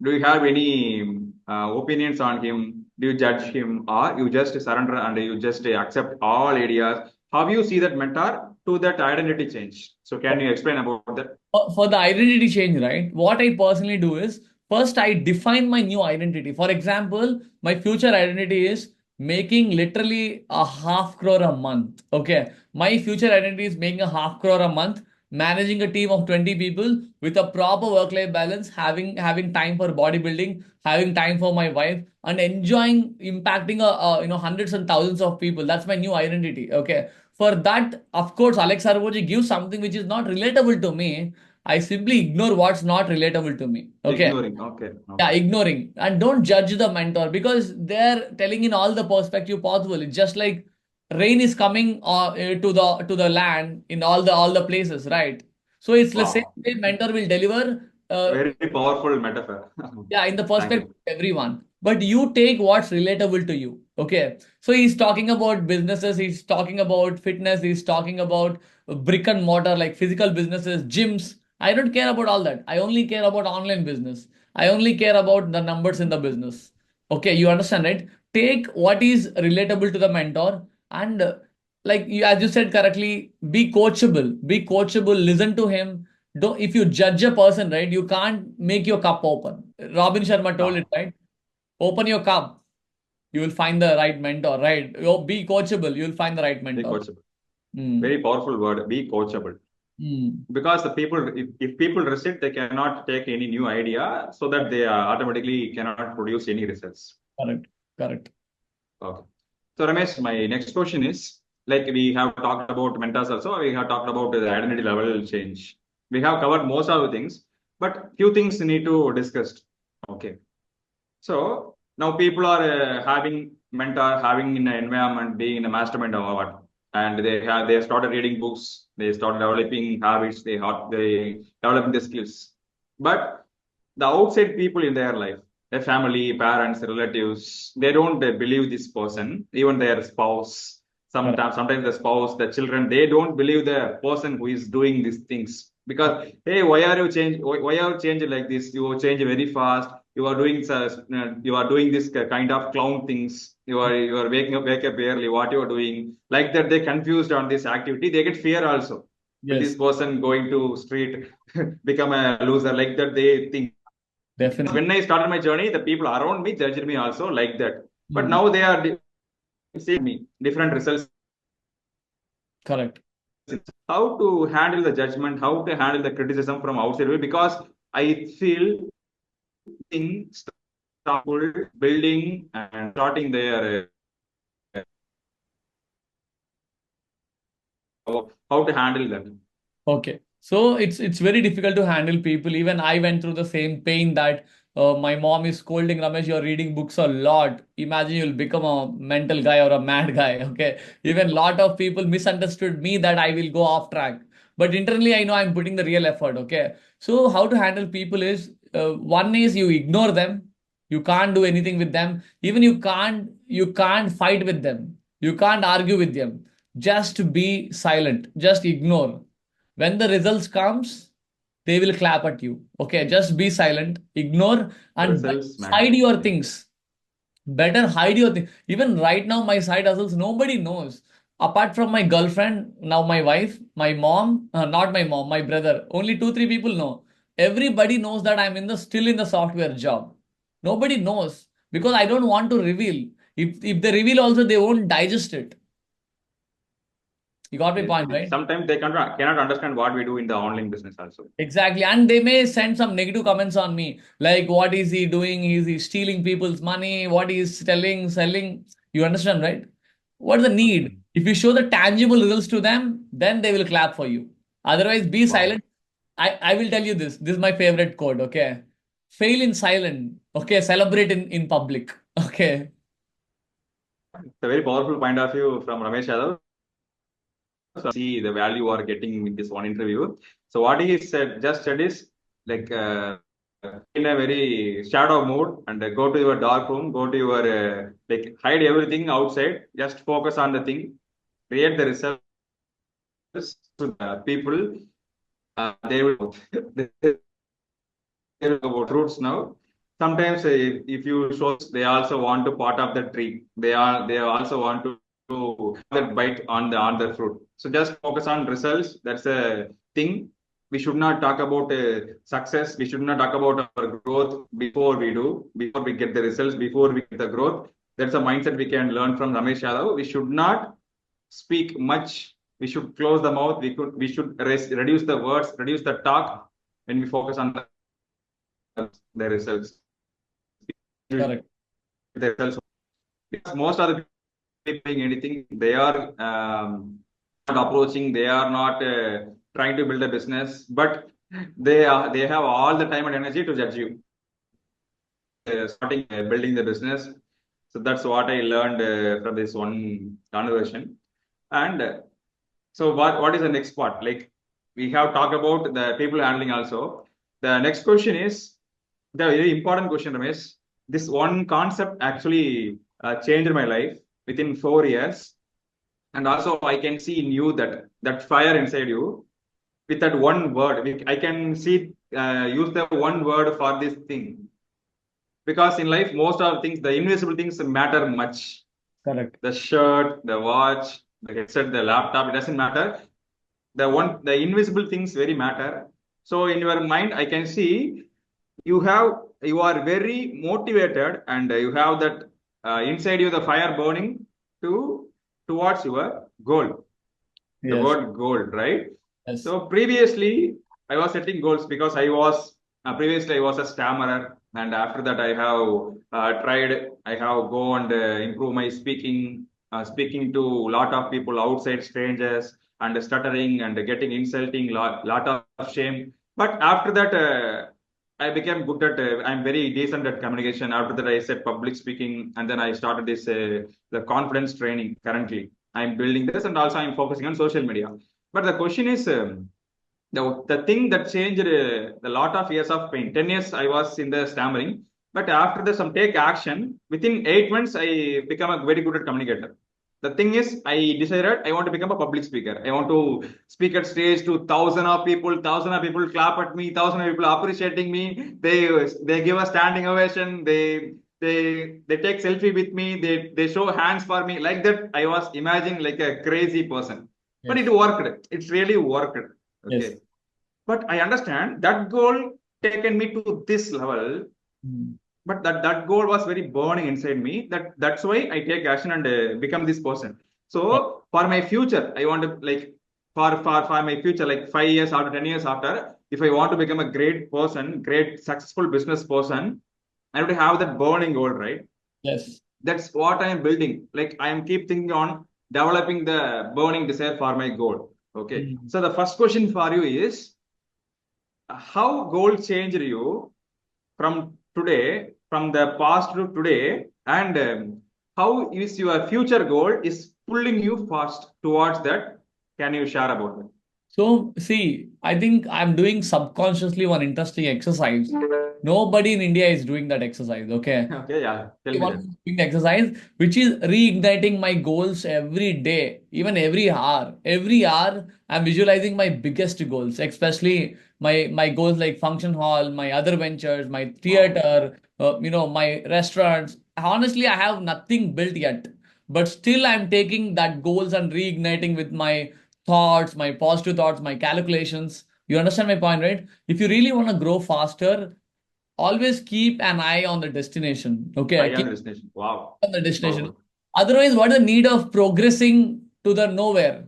Do you have any opinions on him? Do you judge him, or you just surrender and you just accept all ideas? How you see that mentor to that identity change? So can you explain about that? For the identity change, right? What I personally do is first I define my new identity. For example, my future identity is making literally a half crore a month. Okay. My future identity is making a half crore a month, managing a team of 20 people with a proper work-life balance, having time for bodybuilding, having time for my wife, and enjoying impacting hundreds and thousands of people. That's my new identity. Okay. For that, of course, Alex Arvoji gives something which is not relatable to me. I simply ignore what's not relatable to me. Okay. Ignoring. Okay. Yeah, Okay. ignoring. And don't judge the mentor because they're telling in all the perspective possible. It's just like rain is coming to the land in all the places, right? So it's the same Wow. way mentor will deliver Very powerful metaphor. yeah, in the Thank perspective you. of everyone. But you take what's relatable to you. Okay. So he's talking about businesses, he's talking about fitness, he's talking about brick and mortar, like physical businesses, gyms. I don't care about all that. I only care about online business. I only care about the numbers in the business. Okay, you understand, right? Take what is relatable to the mentor and like you, as you said correctly, be coachable. Be coachable, listen to him. Don't, if you judge a person, right, you can't make your cup open. Robin Sharma told it, Wow. right? Open your cup, you will find the right mentor, right? Be coachable, you will find the right Be mentor. coachable. Very powerful word, be coachable. Because the people, if people resist, they cannot take any new idea, so that they automatically cannot produce any results. Correct. Correct. Okay. So Ramesh, my next question is, like we have talked about mentors also, we have talked about the identity level change. We have covered most of the things, but few things need to discuss. Okay. So now people are having mentor, having in an environment, being in a mastermind or what, and they started reading books, they started developing habits, they developing the skills. But the outside people in their life, their family, parents, relatives, they don't believe this person, even their spouse. Sometimes the spouse, the children, they don't believe the person who is doing these things because hey, why are you change? Why are you changing like this? You change very fast. You are doing this kind of clown things. You are wake up early. What you are doing like that? They confused on this activity. They get fear also. Will this person going to street become a loser like that? They think. Definitely. When I started my journey, the people around me judged me also like that. But now they are seeing me different results. Correct. How to handle the judgment, how to handle the criticism from outside, because I feel things building and starting their how to handle that. Okay. So it's very difficult to handle people. Even I went through the same pain that my mom is scolding, Ramesh, you're reading books a lot. Imagine you'll become a mental guy or a mad guy. Okay. Even lot of people misunderstood me that I will go off track. But internally, I know I'm putting the real effort. Okay. So how to handle people is one is you ignore them. You can't do anything with them. Even you can't fight with them. You can't argue with them. Just be silent. Just ignore. When the results comes, they will clap at you. Okay, just be silent, ignore, and Results hide matter. your things. Better hide your thing. Even right now, my side hustles, nobody knows. Apart from my girlfriend, now my wife, my mom, not my mom, my brother. Only two, three people know. Everybody knows that I'm still in the software job. Nobody knows because I don't want to reveal. If they reveal also, they won't digest it. You got my Yes, point, yes. right? Sometimes they cannot understand what we do in the online business also. Exactly. And they may send some negative comments on me. Like, what is he doing? Is he stealing people's money? What is telling, selling? You understand, right? What's the need? Okay. If you show the tangible results to them, then they will clap for you. Otherwise, be Wow. silent. I will tell you this. This is my favorite quote, okay? Fail in silent. Okay. Celebrate in public. Okay. It's a very powerful point of view from Ramesh Yadav. So see the value you are getting with this one interview. So what he said is like in a very shadow mode and go to your dark room, go to your like hide everything outside, just focus on the thing, create the results to the people. They will about roots now. Sometimes if you show, they also want to part of the tree. They also want to that bite on the fruit. So just focus on results. That's a thing. We should not talk about success. We should not talk about our growth before we get the results, before we get the growth. That's a mindset we can learn from Ramesh Yadav. We should not speak much. We should close the mouth. We should reduce the words, reduce the talk when we focus on the results. Correct. The results. Because most of the people doing anything, they are not approaching, they are not trying to build a business, but they have all the time and energy to judge you. Starting building the business. So that's what I learned from this one conversation. And so what is the next part? Like we have talked about the people handling also. The next question is the very important question, Ramesh. This one concept actually changed my life within 4 years, and also I can see in you that fire inside you. With that one word, I can see use the one word for this thing, because in life most of things, the invisible things matter much. Correct. The shirt, the watch, the headset, the laptop, it doesn't matter. The invisible things very matter. So in your mind, I can see you are very motivated, and you have that inside you the fire burning to towards your goal. The Yes. word gold, right? Yes. So previously, I was setting goals because previously I was a stammerer, and after that I have tried. I have go and improve my speaking to a lot of people outside strangers, and stuttering and getting insulting, lot of shame. But after that, I became good at. I'm very decent at communication. After that, I said public speaking, and then I started this the confidence training. Currently, I'm building this, and also I'm focusing on social media. But the question is, the thing that changed the lot of years of pain. 10 years I was in the stammering, but after the some take action, within 8 months I become a very good at communicator. The thing is, I decided I want to become a public speaker. I want to speak at stage to thousand of people clap at me, thousand of people appreciating me. They give a standing ovation. They take selfie with me. They show hands for me like that. I was imagining like a crazy person, but it Yes. worked. It's really worked. Yes. Okay. But I understand that goal taken me to this level, Mm. but that goal was very burning inside me. That's why I take action and become this person. Right. So for my future, I want to like for my future, like 5 years after, 10 years after, if I want to become a great person, great successful business person, I have to have that burning goal, right? Yes. That's what I am building. Like I am keep thinking on developing the burning desire for my goal. Okay. Mm. So the first question for you is, how goal changed you from today, from the past to today, and how is your future goal is pulling you fast towards that? Can you share about that? So, see, I think I'm doing subconsciously one interesting exercise. Nobody in India is doing that exercise, okay? Okay, yeah, tell me One that. doing the exercise, which is reigniting my goals every day, even every hour. Every hour, I'm visualizing my biggest goals, especially my goals like function hall, my other ventures, my Wow. theater, my restaurants. Honestly, I have nothing built yet, but still, I'm taking that goals and reigniting with my thoughts, my positive thoughts, my calculations. You understand my point, right? If you really want to grow faster, always keep an eye on the destination. Okay, I am keep the destination. Wow. on the destination. Powerful. Otherwise, what is the need of progressing to the nowhere?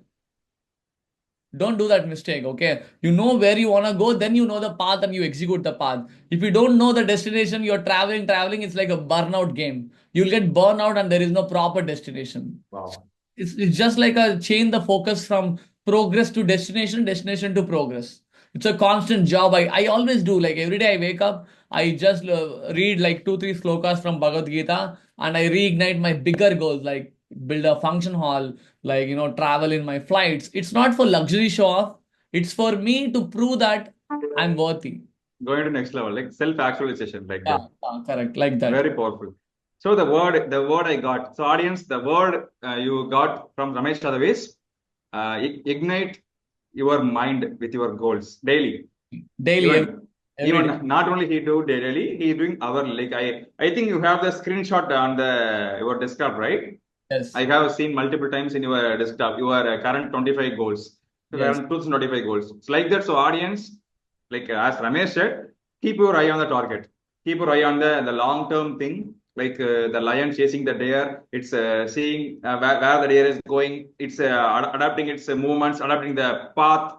Don't do that mistake, okay? You know where you want to go, then you know the path and you execute the path. If you don't know the destination, you're traveling, it's like a burnout game. You'll get burnout and there is no proper destination. Wow. It's just like a change the focus from progress to destination, destination to progress. It's a constant job. I always do. Like every day I wake up, I just read like two, three slokas from Bhagavad Gita and I reignite my bigger goals, like build a function hall, like, travel in my flights. It's not for luxury show off. It's for me to prove that I'm worthy. Going to next level, like self-actualization, like Yeah, that. correct. Like that. Very powerful. So the word I got. So audience, the word you got from Ramesh Yadav is ignite your mind with your goals daily. Daily, every day. Even not only he do daily, he is doing hourly. Like I think you have the screenshot on the your desktop, right? I Yes. have seen multiple times in your desktop your current 25 goals, Yes. current 2025 goals. It's like that. So audience, like as Ramesh said, keep your eye on the target. Keep your eye on the long term thing. Like the lion chasing the deer, it's seeing where the deer is going. It's adapting its movements, adapting the path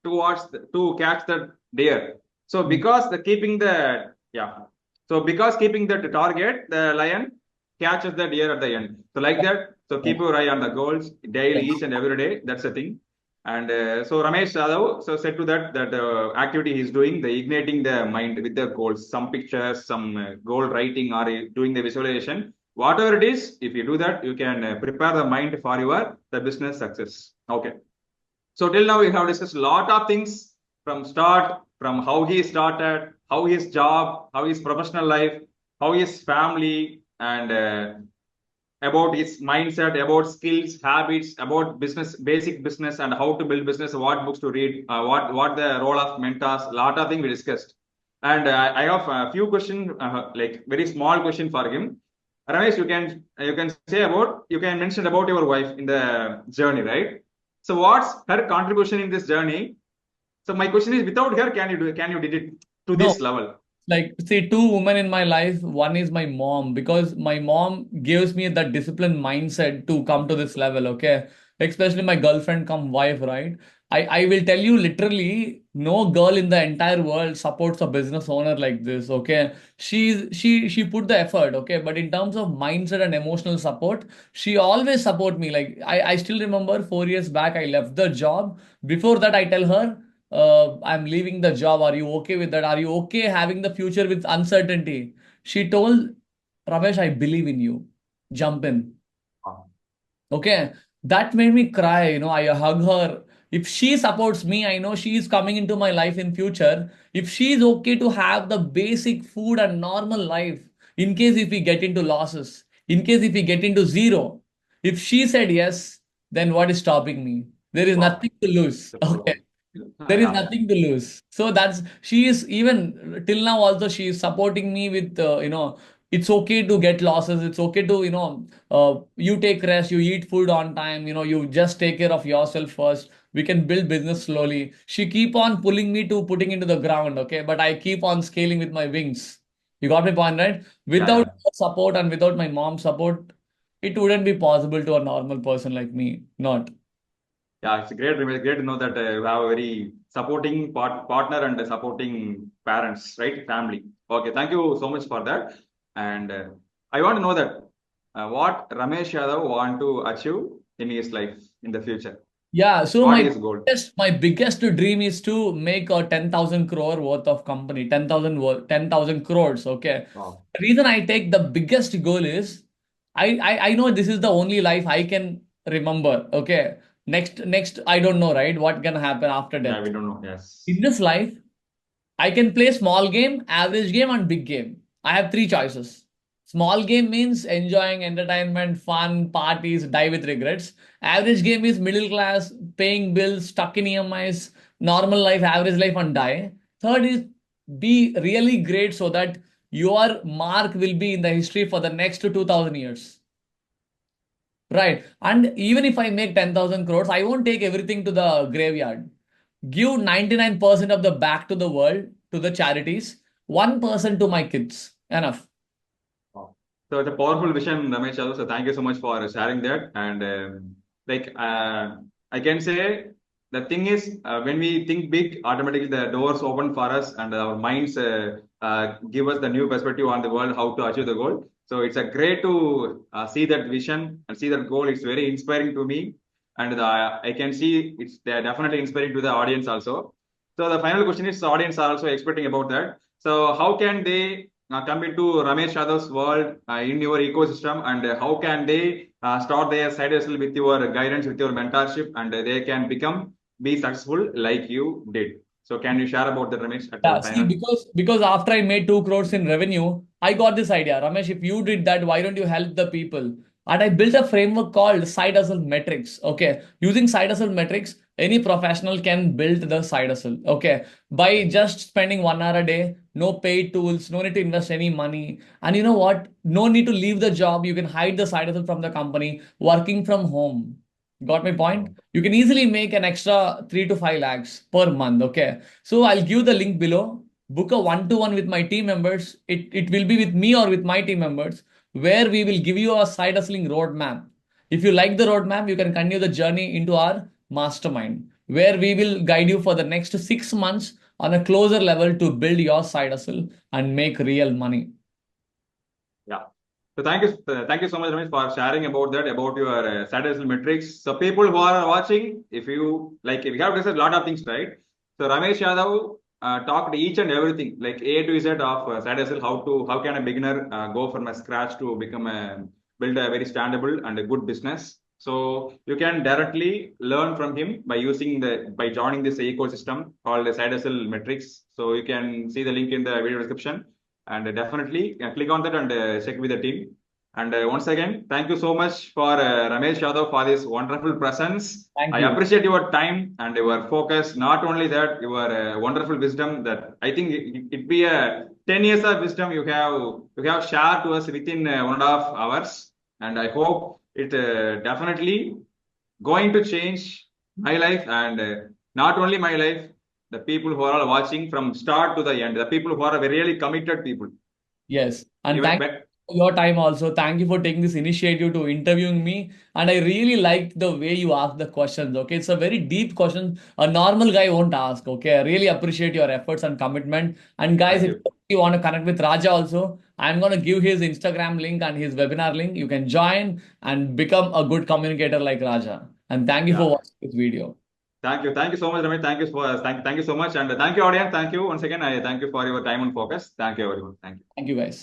to catch the deer. So Mm. because the keeping the yeah, so because keeping the target, the lion catches the deer at the end. So like that. So keep your eye on the goals daily, Yes. each and every day. That's the thing. And so Ramesh Yadav so said to that activity he's doing, the igniting the mind with the goals, some pictures, some goal writing, or doing the visualization. Whatever it is, if you do that, you can prepare the mind for your the business success. Okay. So till now we have discussed a lot of things from start, from how he started, how his job, how his professional life, how his family, and about his mindset, about skills, habits, about business, basic business, and how to build business, what books to read, what the role of mentors, a lot of things we discussed. And I have a few questions, like very small question for him. Ramesh, you can say about you can mention about your wife in the journey, right? So what's her contribution in this journey? So my question is, without her, can you did it to No. this level? Like, see, two women in my life. One is my mom, because my mom gives me that disciplined mindset to come to this level. Okay. especially my girlfriend come wife, right? I will tell you literally, no girl in the entire world supports a business owner like this. Okay, she put the effort. Okay, but in terms of mindset and emotional support, she always support me. Like I still remember 4 years back, I left the job. Before that, I tell her, I'm leaving the job. Are you okay with that? Are you okay having the future with uncertainty? She told, Ramesh, I believe in you. Jump in. Wow. Okay, that made me cry. I hug her. If she supports me, I know she is coming into my life in future. If she is okay to have the basic food and normal life, in case if we get into losses, in case if we get into zero, if she said yes, then what is stopping me? There is Wow. nothing to lose. So Okay. powerful. There is Yeah. nothing to lose. So she is even till now also she is supporting me with, it's okay to get losses. It's okay to, you take rest, you eat food on time, you just take care of yourself first. We can build business slowly. She keep on pulling me to putting into the ground. Okay. But I keep on scaling with my wings. You got my point, right? Yeah. Without Yeah. her support and without my mom's support, it wouldn't be possible to a normal person like me. Not. Yeah, it's great to know that you have a very supporting partner and a supporting parents, right? Family. Okay, thank you so much for that. And I want to know that what Ramesh Yadav want to achieve in his life in the future. Yeah, so What my is his goal? biggest dream is to make a 10,000 crore worth of company, 10,000 crores. Okay. Wow. The reason I take the biggest goal is I know this is the only life I can remember. Okay. Next, I don't know, right? What can happen after Yeah, death? we don't know. Yes. In this life, I can play small game, average game, and big game. I have three choices. Small game means enjoying entertainment, fun, parties, die with regrets. Average game is middle class, paying bills, stuck in EMIs, normal life, average life, and die. Third is be really great so that your mark will be in the history for the next 2000 years. Right. And even if I make 10,000 crores, I won't take everything to the graveyard. Give 99% of the back to the world, to the charities, 1% to my kids. Enough. Wow. So it's a powerful vision, Ramesh Yadav. So thank you so much for sharing that. And like I can say the thing is when we think big, automatically the doors open for us and our minds give us the new perspective on the world, how to achieve the goal. So it's a great to see that vision and see that goal. It's very inspiring to me, and I can see it's definitely inspiring to the audience also. So the final question is, the audience are also expecting about that. So how can they come into Ramesh Yadav's world in your ecosystem, and how can they start their side hustle with your guidance, with your mentorship, and they can be successful like you did. So can you share about that, Ramesh, at the Yeah, see, final? because after I made 2 crores in revenue, I got this idea. Ramesh, if you did that, why don't you help the people? And I built a framework called side hustle metrics. Okay. Using side hustle metrics, any professional can build the side hustle. Okay. By just spending 1 hour a day, no paid tools, no need to invest any money. And you know what? No need to leave the job. You can hide the side hustle from the company, working from home. Got my point? You can easily make an extra 3 to 5 lakhs per month. Okay. So I'll give the link below. Book a one-to-one with my team members. It will be with me or with my team members, where we will give you a side hustling roadmap. If you like the roadmap, you can continue the journey into our mastermind, where we will guide you for the next 6 months on a closer level to build your side hustle and make real money. Yeah. So thank you so much, Ramesh, for sharing about that, about your side hustle metrics. So people who are watching, if you like, we have discussed a lot of things, right? So Ramesh Yadav talked each and everything, like A to Z of side hustle, how can a beginner go from a scratch to build a very standable and a good business. So you can directly learn from him by joining this ecosystem called the side hustle metrics. So you can see the link in the video description, and definitely click on that and check with the team. And once again, thank you so much for Ramesh Yadav for this wonderful presence. Thank I you. appreciate your time and your focus. Not only that, your wonderful wisdom that I think it be a 10 years of wisdom you have shared to us within 1.5 hours. And I hope it definitely going to change my life, and not only my life, the people who are all watching from start to the end, the people who are really committed people. Yes. And Even thank better. your time also. Thank you for taking this initiative to interviewing me. And I really liked the way you asked the questions. Okay. It's a very deep question. A normal guy won't ask. Okay. I really appreciate your efforts and commitment. And guys, Thank if you. you want to connect with Raja also, I'm going to give his Instagram link and his webinar link. You can join and become a good communicator like Raja. And thank you for Yeah. watching this video. Thank you. Thank you so much, Ramesh. Thank you so much. And thank you, audience. Thank you. Once again, I thank you for your time and focus. Thank you, everyone. Thank you. Thank you, guys.